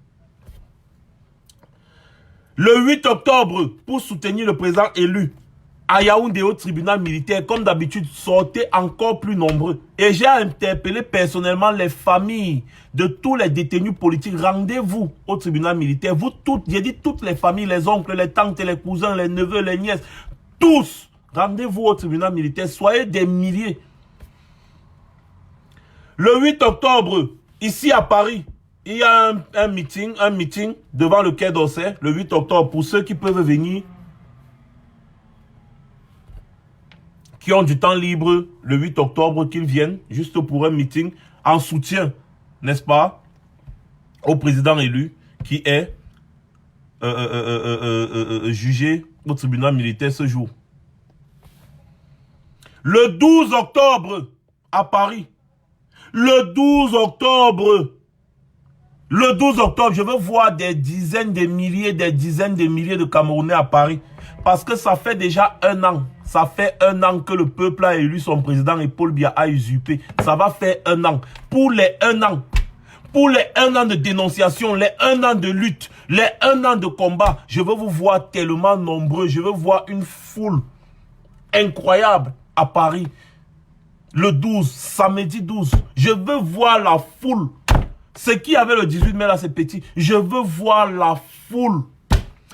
Le 8 octobre, pour soutenir le président élu, à Yaoundé au tribunal militaire, comme d'habitude, sortez encore plus nombreux. Et j'ai interpellé personnellement les familles de tous les détenus politiques. Rendez-vous au tribunal militaire. Vous toutes, j'ai dit toutes les familles, les oncles, les tantes, les cousins, les neveux, les nièces, tous. Rendez-vous au tribunal militaire. Soyez des milliers. Le 8 octobre, ici à Paris, il y a un meeting devant le Quai d'Orsay, le 8 octobre, pour ceux qui peuvent venir, qui ont du temps libre, le 8 octobre, qu'ils viennent, juste pour un meeting, en soutien, n'est-ce pas, au président élu, qui est jugé au tribunal militaire ce jour. Le 12 octobre, à Paris, le 12 octobre, je veux voir des dizaines de milliers de Camerounais à Paris. Parce que ça fait déjà un an. Ça fait un an que le peuple a élu son président et Paul Biya a usurpé. Ça va faire un an. Pour les un an. Pour les 1 an de dénonciation, les 1 an de lutte, les 1 an de combat, je veux vous voir tellement nombreux. Je veux voir une foule incroyable à Paris. Le 12, samedi 12. Je veux voir la foule. Ce qui avait le 18 mai là, c'est petit. Je veux voir la foule.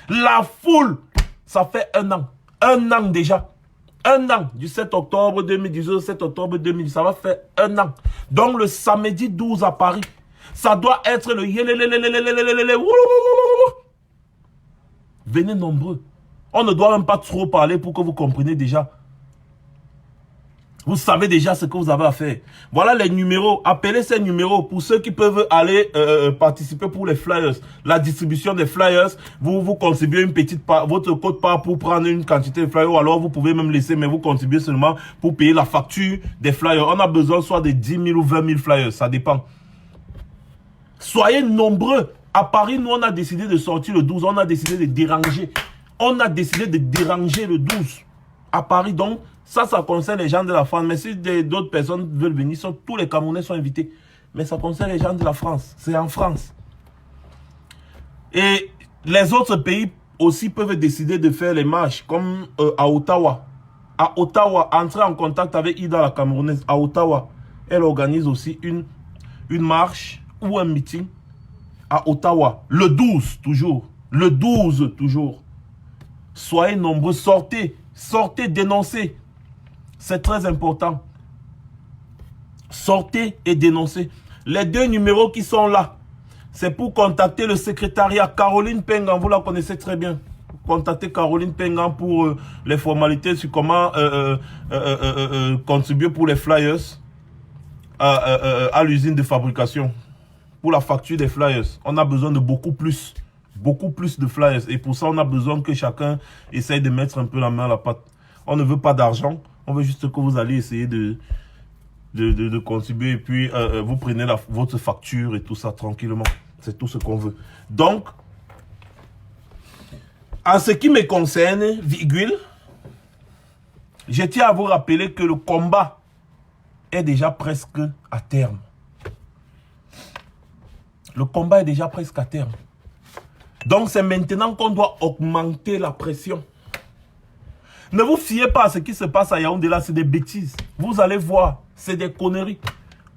La foule. Ça fait 1 an. 1 an déjà. 1 an. Du 7 octobre 2018 au 7 octobre 2010. Ça va faire 1 an. Donc le samedi 12 à Paris. Ça doit être le venez nombreux. On ne doit même pas trop parler pour que vous compreniez déjà. Vous savez déjà ce que vous avez à faire. Voilà les numéros. Appelez ces numéros pour ceux qui peuvent aller participer pour les flyers. La distribution des flyers. Vous contribuez une petite part, votre code part pour prendre une quantité de flyers. Ou alors vous pouvez même laisser, mais vous contribuez seulement pour payer la facture des flyers. On a besoin soit de 10 000 ou 20 000 flyers. Ça dépend. Soyez nombreux. À Paris, nous on a décidé de sortir le 12. On a décidé de déranger. On a décidé de déranger le 12. À Paris, donc... Ça concerne les gens de la France. Mais si d'autres personnes veulent venir, tous les Camerounais sont invités. Mais ça concerne les gens de la France. C'est en France. Et les autres pays aussi peuvent décider de faire les marches, comme à Ottawa. À Ottawa, entrez en contact avec Ida la Camerounaise. À Ottawa, elle organise aussi une marche ou un meeting à Ottawa. Le 12, toujours. Le 12, toujours. Soyez nombreux, sortez. Sortez, dénoncez. C'est très important. Sortez et dénoncez. Les 2 numéros qui sont là, c'est pour contacter le secrétariat. Caroline Pengan, vous la connaissez très bien. Contactez Caroline Pengan pour les formalités sur comment contribuer pour les flyers à l'usine de fabrication. Pour la facture des flyers. On a besoin de beaucoup plus de flyers. Et pour ça, on a besoin que chacun essaye de mettre un peu la main à la pâte. On ne veut pas d'argent. On veut juste que vous allez essayer de contribuer. Et puis, vous prenez votre facture et tout ça tranquillement. C'est tout ce qu'on veut. Donc, en ce qui me concerne, virgule, je tiens à vous rappeler que le combat est déjà presque à terme. Le combat est déjà presque à terme. Donc, c'est maintenant qu'on doit augmenter la pression. Ne vous fiez pas à ce qui se passe à Yaoundé là, c'est des bêtises. Vous allez voir, c'est des conneries.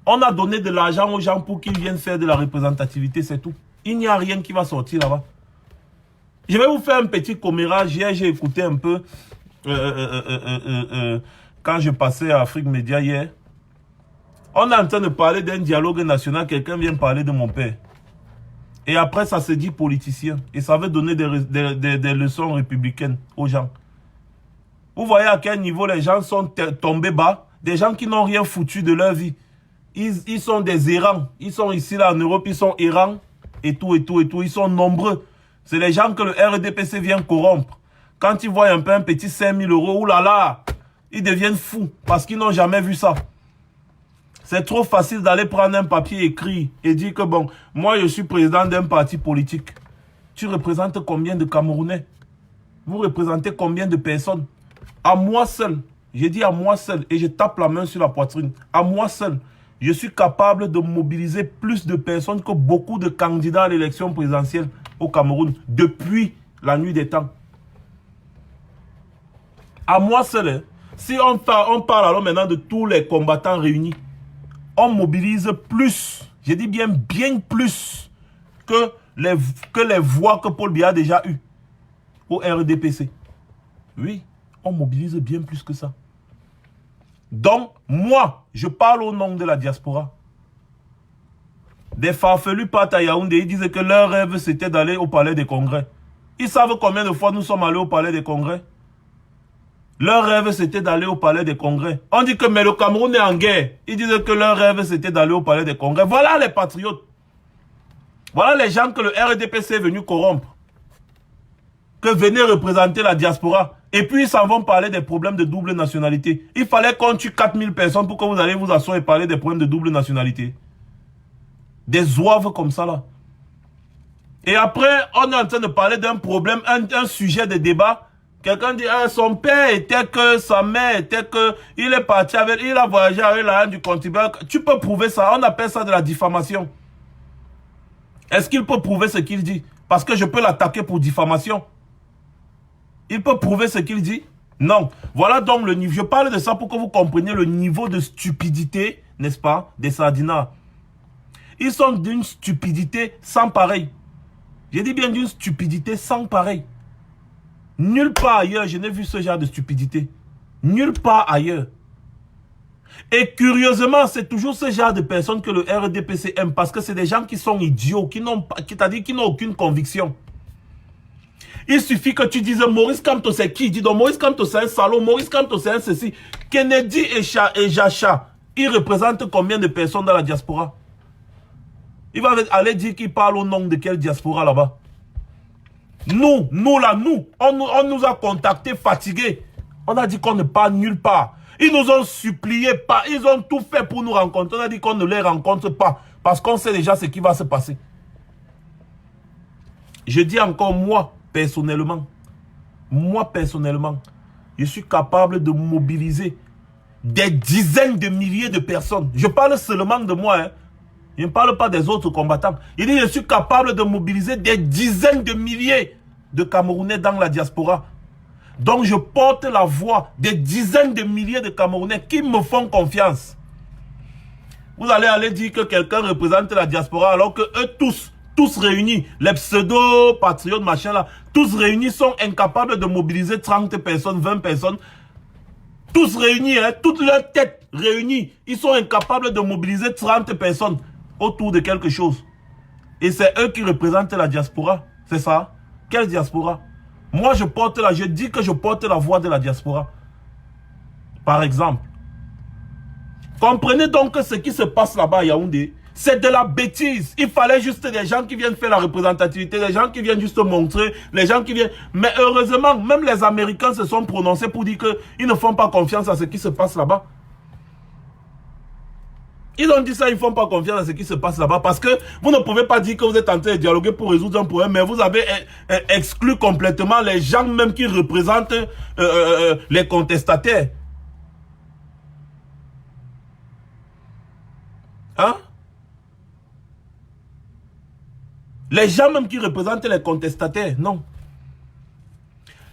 On a donné de l'argent aux gens pour qu'ils viennent faire de la représentativité, c'est tout. Il n'y a rien qui va sortir là-bas. Je vais vous faire un petit commérage. Hier, j'ai écouté un peu quand je passais à Afrique Média hier. On est en train de parler d'un dialogue national. Quelqu'un vient parler de mon père. Et après, ça se dit politicien. Et ça veut donner des leçons républicaines aux gens. Vous voyez à quel niveau les gens sont tombés bas. Des gens qui n'ont rien foutu de leur vie. Ils sont des errants. Ils sont ici là en Europe, ils sont errants. Et tout. Ils sont nombreux. C'est les gens que le RDPC vient corrompre. Quand ils voient un peu un petit 5 000 €, oulala, ils deviennent fous. Parce qu'ils n'ont jamais vu ça. C'est trop facile d'aller prendre un papier écrit et dire que bon, moi je suis président d'un parti politique. Tu représentes combien de Camerounais? Vous représentez combien de personnes? À moi seul, j'ai dit à moi seul, et je tape la main sur la poitrine, à moi seul, je suis capable de mobiliser plus de personnes que beaucoup de candidats à l'élection présidentielle au Cameroun, depuis la nuit des temps. À moi seul, hein. Si on parle alors maintenant de tous les combattants réunis, on mobilise plus, je dis bien plus, que les voix que Paul Biya a déjà eues au RDPC. Oui. On mobilise bien plus que ça. Donc, moi, je parle au nom de la diaspora. Des farfelus partent à Yaoundé, ils disaient que leur rêve, c'était d'aller au palais des congrès. Ils savent combien de fois nous sommes allés au palais des congrès? Leur rêve, c'était d'aller au palais des congrès. On dit que mais le Cameroun est en guerre. Ils disaient que leur rêve, c'était d'aller au palais des congrès. Voilà les patriotes. Voilà les gens que le RDPC est venu corrompre. Que venez représenter la diaspora. Et puis ils s'en vont parler des problèmes de double nationalité. Il fallait qu'on tue 4000 personnes pour que vous allez vous asseoir et parler des problèmes de double nationalité. Des zouaves comme ça là. Et après, on est en train de parler d'un problème, un sujet de débat. Quelqu'un dit, ah, son père était que, sa mère était que, il est parti avec, il a voyagé avec l'argent du contribuable. Tu peux prouver ça, on appelle ça de la diffamation. Est-ce qu'il peut prouver ce qu'il dit? Parce que je peux l'attaquer pour diffamation. Il peut prouver ce qu'il dit? Non. Voilà donc le niveau. Je parle de ça pour que vous compreniez le niveau de stupidité, n'est-ce pas, des Sardinats. Ils sont d'une stupidité sans pareil. J'ai dit bien d'une stupidité sans pareil. Nulle part ailleurs, je n'ai vu ce genre de stupidité. Nulle part ailleurs. Et curieusement, c'est toujours ce genre de personnes que le RDPC aime parce que c'est des gens qui sont idiots, qui n'ont aucune conviction. Il suffit que tu dises Maurice Kamto c'est qui? Il dit donc Maurice Kamto c'est un salaud, Maurice Kamto c'est un ceci. Kennedy et Jacha, ils représentent combien de personnes dans la diaspora? Il va aller dire qu'il parle au nom de quelle diaspora là-bas? Nous, on nous a contactés fatigués. On a dit qu'on ne part nulle part. Ils nous ont supplié, ils ont tout fait pour nous rencontrer. On a dit qu'on ne les rencontre pas parce qu'on sait déjà ce qui va se passer. Je dis encore moi personnellement, je suis capable de mobiliser des dizaines de milliers de personnes. Je parle seulement de moi, hein. Je ne parle pas des autres combattants. Il dit je suis capable de mobiliser des dizaines de milliers de Camerounais dans la diaspora. Donc je porte la voix des dizaines de milliers de Camerounais qui me font confiance. Vous allez aller dire que quelqu'un représente la diaspora alors que eux tous réunis, les pseudo-patriotes machin là, tous réunis sont incapables de mobiliser 30 personnes, 20 personnes. Tous réunis, hein, toutes leurs têtes réunies, ils sont incapables de mobiliser 30 personnes autour de quelque chose. Et c'est eux qui représentent la diaspora. C'est ça? Quelle diaspora? Moi, je dis que je porte la voix de la diaspora. Par exemple. Comprenez donc que ce qui se passe là-bas à Yaoundé, c'est de la bêtise. Il fallait juste des gens qui viennent faire la représentativité, des gens qui viennent juste montrer, les gens qui viennent... Mais heureusement, même les Américains se sont prononcés pour dire qu'ils ne font pas confiance à ce qui se passe là-bas. Ils ont dit ça, ils ne font pas confiance à ce qui se passe là-bas parce que vous ne pouvez pas dire que vous êtes en train de dialoguer pour résoudre un problème, mais vous avez exclu complètement les gens même qui représentent les contestataires. Hein? Les gens même qui représentent les contestataires, non.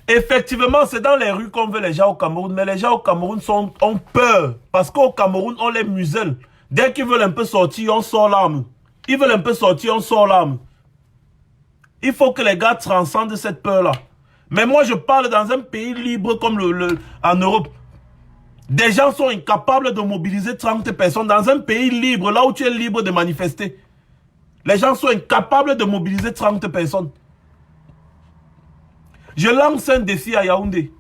Effectivement, c'est dans les rues qu'on veut les gens au Cameroun, mais les gens au Cameroun ont peur parce qu'au Cameroun, on les muselle. Dès qu'ils veulent un peu sortir, on sort l'arme. Ils veulent un peu sortir, on sort l'arme. Il faut que les gars transcendent cette peur-là. Mais moi, je parle dans un pays libre comme en Europe. Des gens sont incapables de mobiliser 30 personnes dans un pays libre, là où tu es libre de manifester. Les gens sont incapables de mobiliser 30 personnes. Je lance un défi à Yaoundé.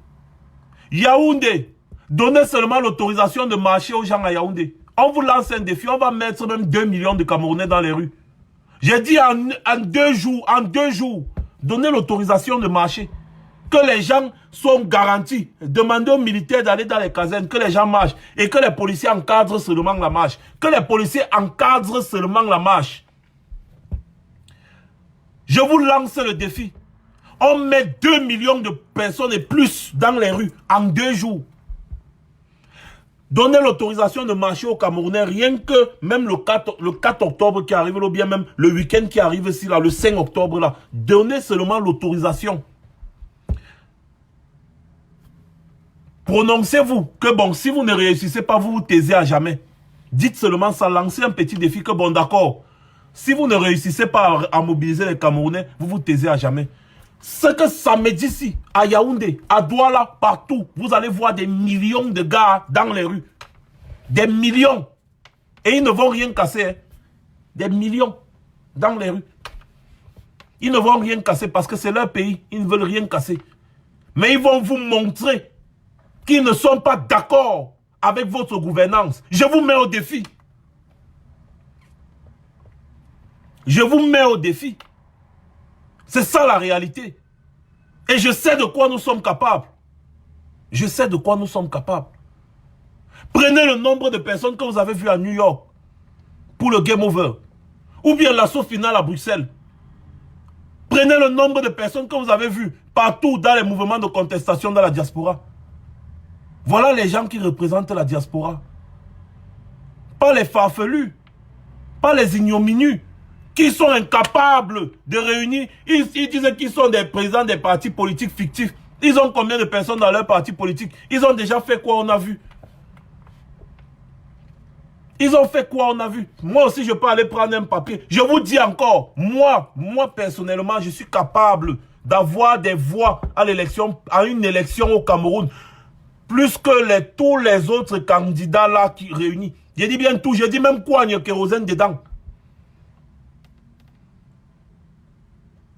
Yaoundé, donnez seulement l'autorisation de marcher aux gens à Yaoundé. On vous lance un défi, on va mettre même 2 millions de Camerounais dans les rues. J'ai dit en 2 jours, donnez l'autorisation de marcher. Que les gens sont garantis. Demandez aux militaires d'aller dans les casernes, que les gens marchent. Et que les policiers encadrent seulement la marche. Que les policiers encadrent seulement la marche. Je vous lance le défi. On met 2 millions de personnes et plus dans les rues en 2 jours. Donnez l'autorisation de marcher aux Camerounais, rien que même le 4 octobre qui arrive, ou bien même le week-end qui arrive ici, là, le 5 octobre, là. Donnez seulement l'autorisation. Prononcez-vous que bon, si vous ne réussissez pas, vous vous taisez à jamais. Dites seulement ça, lancez un petit défi que bon, d'accord. Si vous ne réussissez pas à mobiliser les Camerounais, vous vous taisez à jamais. Ce que samedi ici, à Yaoundé, à Douala, partout, vous allez voir des millions de gars dans les rues. Des millions. Et ils ne vont rien casser. Hein. Des millions dans les rues. Ils ne vont rien casser parce que c'est leur pays. Ils ne veulent rien casser. Mais ils vont vous montrer qu'ils ne sont pas d'accord avec votre gouvernance. Je vous mets au défi. Je vous mets au défi. C'est ça la réalité. Et je sais de quoi nous sommes capables. Je sais de quoi nous sommes capables. Prenez le nombre de personnes que vous avez vues à New York pour le Game Over. Ou bien l'assaut final à Bruxelles. Prenez le nombre de personnes que vous avez vues partout dans les mouvements de contestation dans la diaspora. Voilà les gens qui représentent la diaspora. Pas les farfelus. Pas les ignominieux. qui sont incapables de réunir. Ils disent qu'ils sont des présidents des partis politiques fictifs. Ils ont combien de personnes dans leur parti politique? Ils ont déjà fait quoi, on a vu? Ils ont fait quoi, on a vu? Moi aussi, je peux aller prendre un papier. Je vous dis encore, moi personnellement, je suis capable d'avoir des voix à l'élection, à une élection au Cameroun, plus que tous les autres candidats là qui réunis. Je dis bien tout, je dis même quoi, il y a kérosène dedans.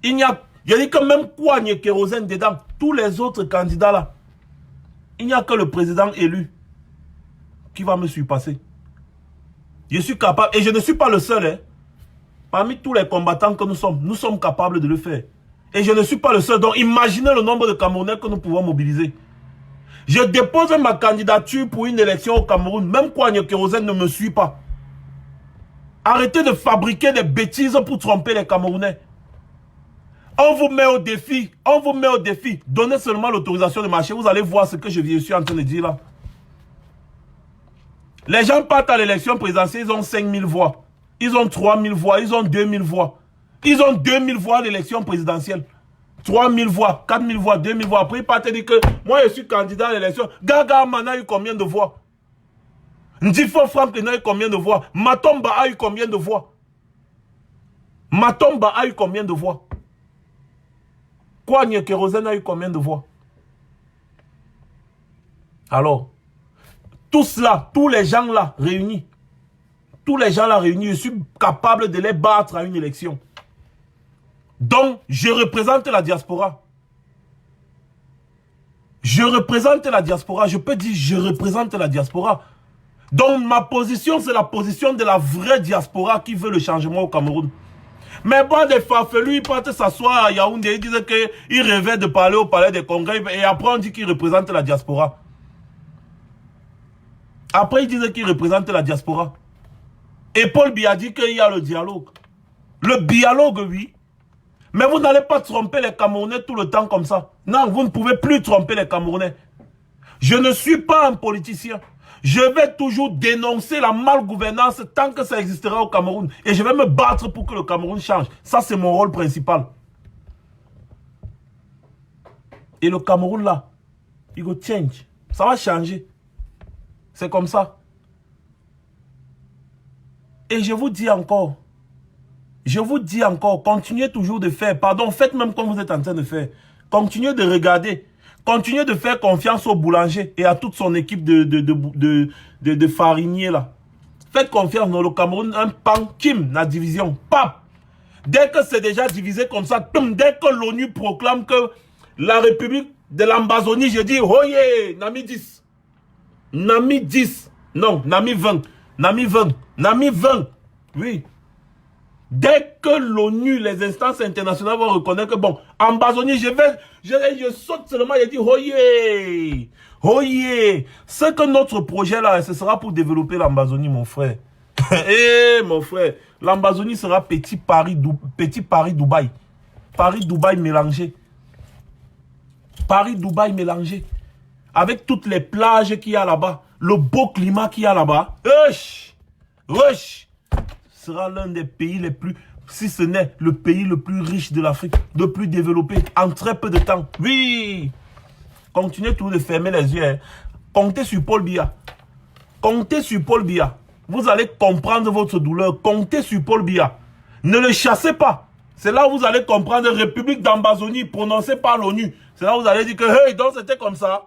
Il n'y a, je dis que même quoi, il y a kérosène dedans. Tous les autres candidats là, il n'y a que le président élu qui va me surpasser. Je suis capable, et je ne suis pas le seul, hein. Parmi tous les combattants que nous sommes capables de le faire. Et je ne suis pas le seul. Donc imaginez le nombre de Camerounais que nous pouvons mobiliser. Je dépose ma candidature pour une élection au Cameroun. Même Kouagne Kérosène ne me suit pas. Arrêtez de fabriquer des bêtises pour tromper les Camerounais. On vous met au défi. On vous met au défi. Donnez seulement l'autorisation de marcher. Vous allez voir ce que je suis en train de dire là. Les gens partent à l'élection présidentielle, ils ont 5000 voix. Ils ont 3000 voix, ils ont 2000 voix. Ils ont 2000 voix à l'élection présidentielle. 3000 voix, 4000 voix, 2000 voix. Après, ils partent et disent que moi, je suis candidat à l'élection. Gaga Man a eu combien de voix? Ndifo Franklin a eu combien de voix? Matomba a eu combien de voix? Matomba a eu combien de voix? Kouagne Kérosène a eu combien de voix? Alors, tous là, tous les gens là réunis, je suis capable de les battre à une élection. Donc, je représente la diaspora. Je représente la diaspora. Je peux dire, je représente la diaspora. Donc, ma position, c'est la position de la vraie diaspora qui veut le changement au Cameroun. Mais bon, des farfelus, ils partent s'asseoir à Yaoundé, ils disent qu'ils rêvaient de parler au palais des congrès, et après on dit qu'ils représentent la diaspora. Après, ils disent qu'ils représentent la diaspora. Et Paul Biya dit qu'il y a le dialogue. Le dialogue, oui. Mais vous n'allez pas tromper les Camerounais tout le temps comme ça. Non, vous ne pouvez plus tromper les Camerounais. Je ne suis pas un politicien. Je vais toujours dénoncer la malgouvernance tant que ça existera au Cameroun. Et je vais me battre pour que le Cameroun change. Ça, c'est mon rôle principal. Et le Cameroun, là, il va change. Ça va changer. C'est comme ça. Et je vous dis encore, continuez toujours de faire, pardon, faites même comme vous êtes en train de faire. Continuez de regarder, continuez de faire confiance au boulanger et à toute son équipe de fariniers là. Faites confiance dans le Cameroun, un pan, Kim, la division, pap. Dès que c'est déjà divisé comme ça, dès que l'ONU proclame que la République de l'Ambazonie, je dis, oye, Nami 10. Nami 10. Non, Nami 20. Nami 20. Nami 20. Oui. Dès que l'ONU, les instances internationales vont reconnaître que bon, Ambazonie, je saute seulement, je dis, oye. Oye. Ce que notre projet là, ce sera pour développer l'Ambazonie, mon frère. Eh, mon frère. L'Ambazonie sera petit Paris Dubaï. Paris Dubaï mélangé. Paris Dubaï mélangé. Avec toutes les plages qu'il y a là-bas, le beau climat qu'il y a là-bas, sera l'un des pays les plus, si ce n'est le pays le plus riche de l'Afrique, le plus développé, en très peu de temps. Oui! Continuez toujours de fermer les yeux. Hein. Comptez sur Paul Biya. Comptez sur Paul Biya. Vous allez comprendre votre douleur. Comptez sur Paul Biya. Ne le chassez pas. C'est là où vous allez comprendre République d'Ambazonie prononcée par l'ONU. C'est là où vous allez dire que, hey, donc c'était comme ça.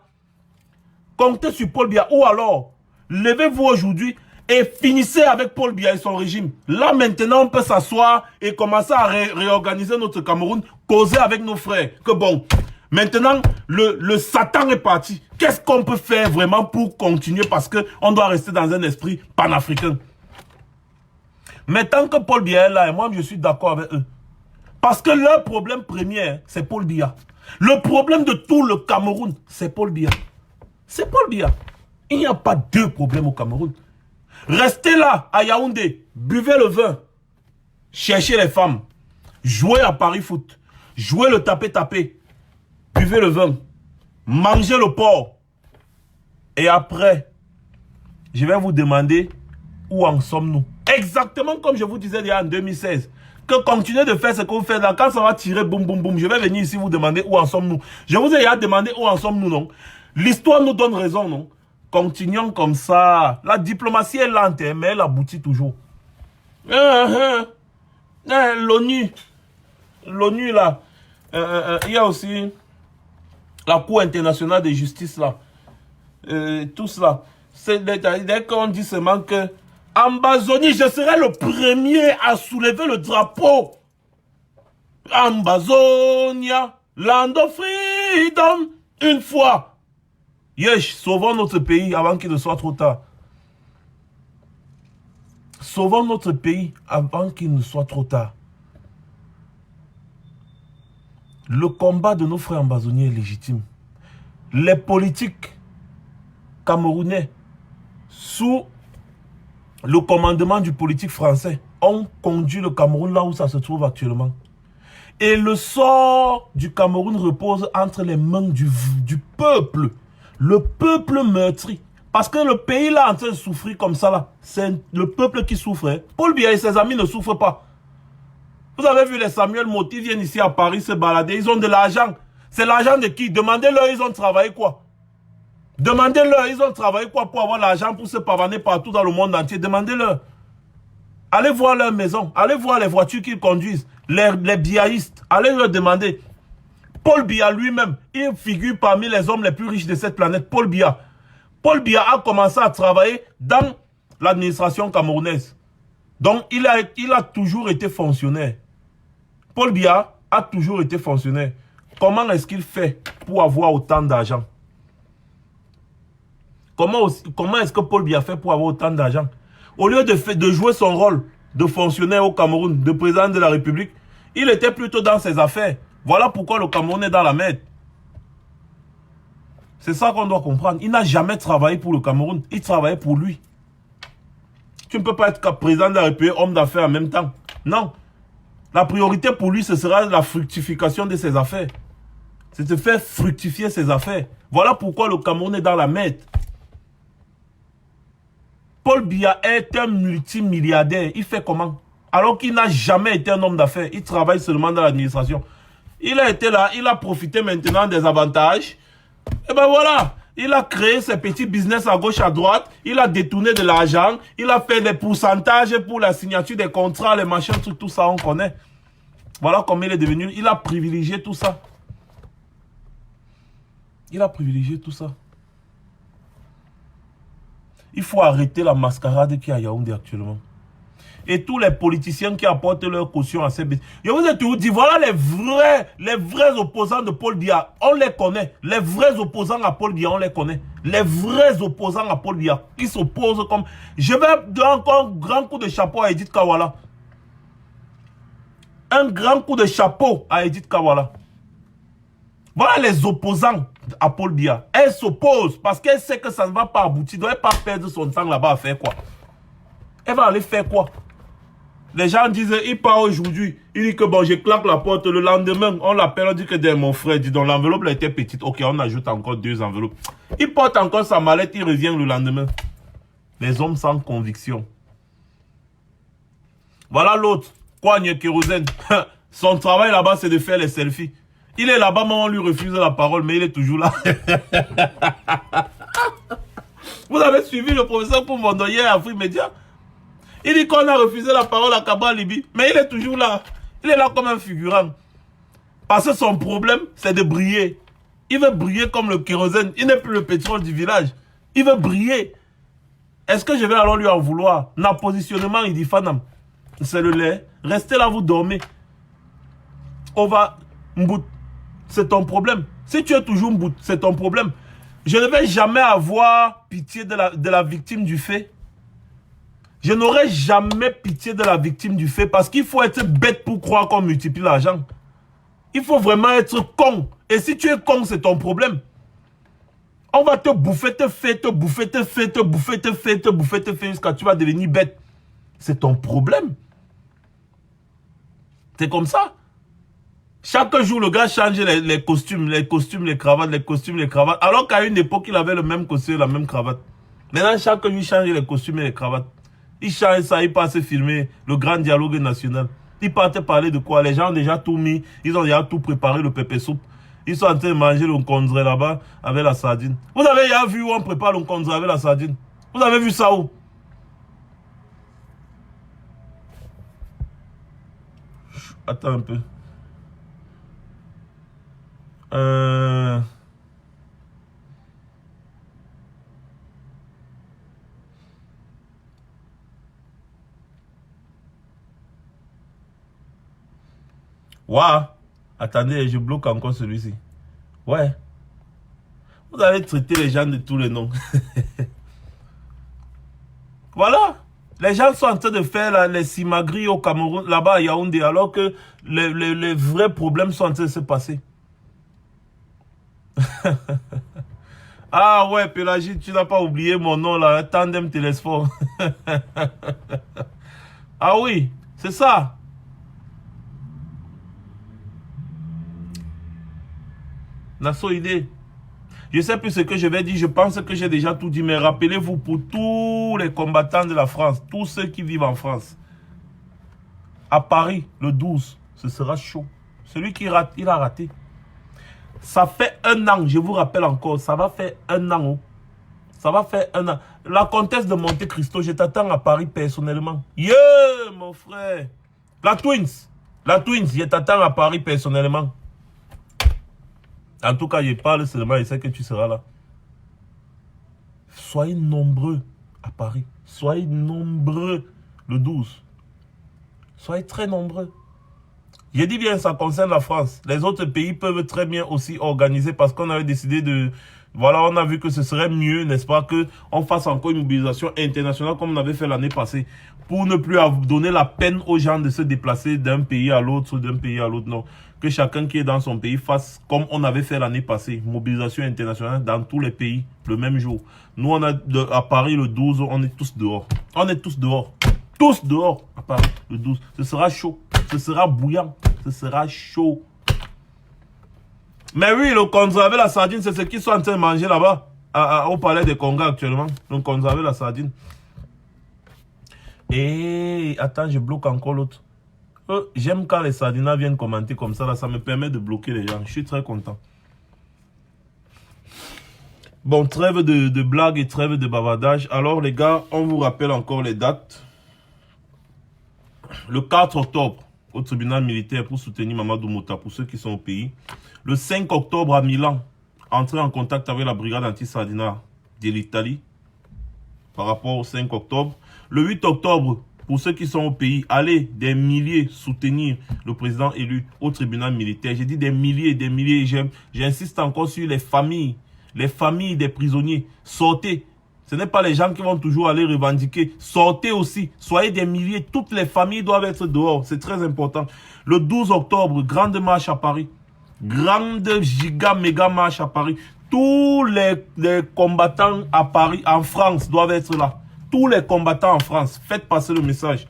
Comptez sur Paul Biya. Ou alors, levez-vous aujourd'hui et finissez avec Paul Biya et son régime. Là, maintenant, on peut s'asseoir et commencer à réorganiser notre Cameroun, causer avec nos frères. Que bon, maintenant, le Satan est parti. Qu'est-ce qu'on peut faire vraiment pour continuer? Parce qu'on doit rester dans un esprit panafricain. Mais tant que Paul Biya est là, et moi, je suis d'accord avec eux. Parce que leur problème premier, c'est Paul Biya. Le problème de tout le Cameroun, c'est Paul Biya. C'est Paul Biya. Il n'y a pas deux problèmes au Cameroun. Restez là, à Yaoundé, buvez le vin, cherchez les femmes, jouez à Paris Foot, jouez le tapé-tapé, buvez le vin, mangez le porc. Et après, je vais vous demander où en sommes-nous. Exactement comme je vous disais déjà en 2016. Que continuez de faire ce que vous faites là. Quand ça va tirer, boum, boum, boum, je vais venir ici vous demander où en sommes-nous. Je vous ai déjà demandé où en sommes-nous, non? L'histoire nous donne raison, non? Continuons comme ça. La diplomatie est lente, mais elle aboutit toujours. L'ONU. L'ONU, là. Il y a aussi la Cour internationale de justice, là. Tout cela. Dès qu'on dit seulement que Ambazonie, je serai le premier à soulever le drapeau. Ambazonia, land of freedom, une fois. Yesh, sauvons notre pays avant qu'il ne soit trop tard. Sauvons notre pays avant qu'il ne soit trop tard. Le combat de nos frères ambazoniens est légitime. Les politiques camerounais, sous le commandement du politique français, ont conduit le Cameroun là où ça se trouve actuellement. Et le sort du Cameroun repose entre les mains du peuple. Le peuple meurtri. Parce que le pays là en train de souffrir comme ça là, c'est le peuple qui souffre. Hein. Paul Biya et ses amis ne souffrent pas. Vous avez vu les Samuel Moty viennent ici à Paris se balader. Ils ont de l'argent. C'est l'argent de qui? Demandez-leur, ils ont travaillé quoi? Demandez-leur, ils ont travaillé quoi pour avoir l'argent pour se pavaner partout dans le monde entier? Demandez-leur. Allez voir leur maison. Allez voir les voitures qu'ils conduisent. Les biaïstes. Allez leur demander. Paul Biya lui-même, il figure parmi les hommes les plus riches de cette planète. Paul Biya. Paul Biya a commencé à travailler dans l'administration camerounaise. Donc, il a toujours été fonctionnaire. Paul Biya a toujours été fonctionnaire. Comment est-ce qu'il fait pour avoir autant d'argent? Comment est-ce que Paul Biya fait pour avoir autant d'argent? Au lieu de jouer son rôle de fonctionnaire au Cameroun, de président de la République, il était plutôt dans ses affaires. Voilà pourquoi le Cameroun est dans la merde. C'est ça qu'on doit comprendre. Il n'a jamais travaillé pour le Cameroun. Il travaillait pour lui. Tu ne peux pas être président de la République, homme d'affaires en même temps. Non. La priorité pour lui, ce sera la fructification de ses affaires. C'est de faire fructifier ses affaires. Voilà pourquoi le Cameroun est dans la merde. Paul Biya est un multimilliardaire. Il fait comment? Alors qu'il n'a jamais été un homme d'affaires. Il travaille seulement dans l'administration. Il a été là, il a profité maintenant des avantages. Et ben voilà, il a créé ses petits business à gauche, à droite. Il a détourné de l'argent. Il a fait des pourcentages pour la signature des contrats, les machins, tout ça, on connaît. Voilà comment il est devenu. Il a privilégié tout ça. Il a privilégié tout ça. Il faut arrêter la mascarade qui est à Yaoundé actuellement. Et tous les politiciens qui apportent leur caution à ces bêtises. Je vous ai toujours dit, voilà les vrais opposants de Paul Biya. On les connaît. Les vrais opposants à Paul Biya, on les connaît. Les vrais opposants à Paul Biya. Qui s'opposent comme... Je vais donner encore un grand coup de chapeau à Edith Kawala. Un grand coup de chapeau à Edith Kawala. Voilà les opposants à Paul Biya. Elle s'oppose parce qu'elle sait que ça ne va pas aboutir. Elle ne doit pas perdre son temps là-bas à faire quoi? Elle va aller faire quoi? Les gens disent, il part aujourd'hui. Il dit que bon, je claque la porte. Le lendemain, on l'appelle, on dit que mon frère, dit donc l'enveloppe là était petite. Ok, on ajoute encore 2 enveloppes. Il porte encore sa mallette, il revient le lendemain. Les hommes sans conviction. Voilà l'autre. Kwanye Kérosène. Son travail là-bas, c'est de faire les selfies. Il est là-bas, mais on lui refuse la parole, mais il est toujours là. Vous avez suivi le professeur Poumondo hier à Afrique Média? Il dit qu'on a refusé la parole à Kaba Libye, mais il est toujours là. Il est là comme un figurant. Parce que son problème, c'est de briller. Il veut briller comme le kérosène. Il n'est plus le pétrole du village. Il veut briller. Est-ce que je vais alors lui en vouloir? N'a positionnement, il dit Fanam. C'est le lait. Restez là, vous dormez. On va... Mbout. C'est ton problème. Si tu es toujours Mbout, c'est ton problème. Je ne vais jamais avoir pitié de la victime du fait. Je n'aurai jamais pitié de la victime du fait parce qu'il faut être bête pour croire qu'on multiplie l'argent. Il faut vraiment être con. Et si tu es con, c'est ton problème. On va te bouffer, te faire, te bouffer, te faire, te bouffer, te faire, te bouffer, te faire jusqu'à tu vas devenir bête. C'est ton problème. C'est comme ça. Chaque jour, le gars change les costumes, les cravates, les costumes, les cravates. Alors qu'à une époque, il avait le même costume et la même cravate. Maintenant, chaque jour, il change les costumes et les cravates. Ils chantent ça, ils passent filmer le grand dialogue national. Ils partent parler de quoi? Les gens ont déjà tout mis, ils ont déjà tout préparé, le pépé soupe. Ils sont en train de manger le nkondré là-bas avec la sardine. Vous avez déjà vu où on prépare le nkondré avec la sardine? Vous avez vu ça où? Attends un peu. Waouh. Attendez, je bloque encore celui-ci. Ouais. Vous allez traiter les gens de tous les noms. Voilà. Les gens sont en train de faire les simagris au Cameroun, là-bas à Yaoundé, alors que les vrais problèmes sont en train de se passer. Ah ouais, Pélagie, tu n'as pas oublié mon nom là, Tandem Télésphore. Ah oui, c'est ça. Nassau idée. Je ne sais plus ce que je vais dire, je pense que j'ai déjà tout dit, mais rappelez-vous pour tous les combattants de la France, tous ceux qui vivent en France, à Paris, le 12, ce sera chaud. Celui qui rate, il a raté. Ça fait 1 an, je vous rappelle encore, ça va faire 1 an. Oh. Ça va faire 1 an. La comtesse de Monte Cristo, je t'attends à Paris personnellement. Yeah, mon frère. La Twins, je t'attends à Paris personnellement. En tout cas, je parle seulement, je sais que tu seras là. Soyez nombreux à Paris. Soyez nombreux le 12. Soyez très nombreux. Je dis bien, ça concerne la France. Les autres pays peuvent très bien aussi organiser parce qu'on avait décidé de... Voilà, on a vu que ce serait mieux, n'est-ce pas, qu'on fasse encore une mobilisation internationale comme on avait fait l'année passée. Pour ne plus donner la peine aux gens de se déplacer d'un pays à l'autre, non. Que chacun qui est dans son pays fasse comme on avait fait l'année passée. Mobilisation internationale dans tous les pays, le même jour. Nous, on a à Paris le 12, on est tous dehors. On est tous dehors. Tous dehors à Paris le 12. Ce sera chaud. Ce sera bouillant. Ce sera chaud. Mais oui, le konza avec la sardine, c'est ce qu'ils sont en train de manger là-bas. Au palais des Congas actuellement. Le konza avec la sardine. Et attends, je bloque encore l'autre. J'aime quand les sardinas viennent commenter comme ça, là, ça me permet de bloquer les gens. Je suis très content. Bon, trêve de blagues et trêve de bavardage. Alors les gars, on vous rappelle encore les dates. Le 4 octobre, au tribunal militaire pour soutenir Mamadou Mouta, pour ceux qui sont au pays. Le 5 octobre à Milan, entrer en contact avec la brigade anti-sardina de l'Italie. Par rapport au 5 octobre. Le 8 octobre, pour ceux qui sont au pays, allez des milliers soutenir le président élu au tribunal militaire. J'ai dit des milliers. J'insiste encore sur les familles des prisonniers. Sortez. Ce n'est pas les gens qui vont toujours aller revendiquer. Sortez aussi. Soyez des milliers. Toutes les familles doivent être dehors. C'est très important. Le 12 octobre, grande marche à Paris. Grande méga marche à Paris. Tous les combattants à Paris, en France, doivent être là. Tous les combattants en France, faites passer le message.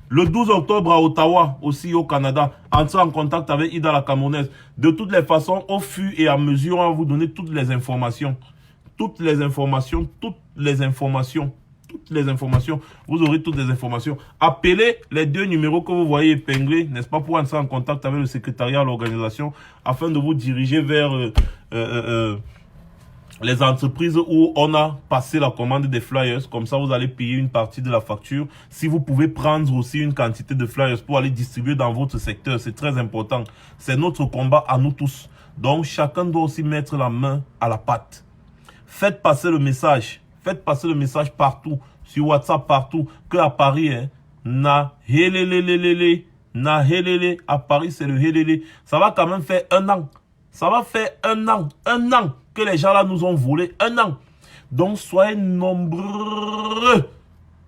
Le 12 octobre à Ottawa, aussi au Canada, entrez en contact avec Ida la Camerounaise. De toutes les façons, au fur et à mesure, on va vous donner toutes les informations. Toutes les informations. Vous aurez toutes les informations. Appelez les 2 numéros que vous voyez épinglés, n'est-ce pas, pour entrer en contact avec le secrétariat à l'organisation, afin de vous diriger vers... les entreprises où on a passé la commande des flyers. Comme ça, vous allez payer une partie de la facture. Si vous pouvez prendre aussi une quantité de flyers pour aller distribuer dans votre secteur, c'est très important. C'est notre combat à nous tous. Donc, chacun doit aussi mettre la main à la pâte. Faites passer le message. Faites passer le message partout. Sur WhatsApp, partout. Que à Paris, hein, na helelelelele. À Paris, c'est le helele. Ça va quand même faire 1 an. Ça va faire 1 an. 1 an. Que les gens là nous ont volé 1 an. Donc soyez nombreux.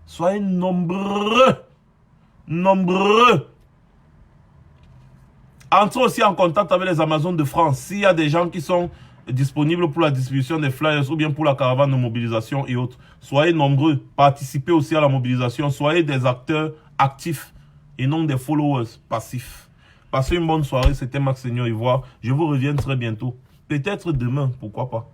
Soyez nombreux. Entrez aussi en contact avec les Amazones de France. S'il y a des gens qui sont disponibles pour la distribution des flyers ou bien pour la caravane de mobilisation et autres, soyez nombreux. Participez aussi à la mobilisation. Soyez des acteurs actifs et non des followers passifs. Passez une bonne soirée. C'était Max Seigneur Ivoire. Je vous reviens très bientôt. Peut-être demain, pourquoi pas.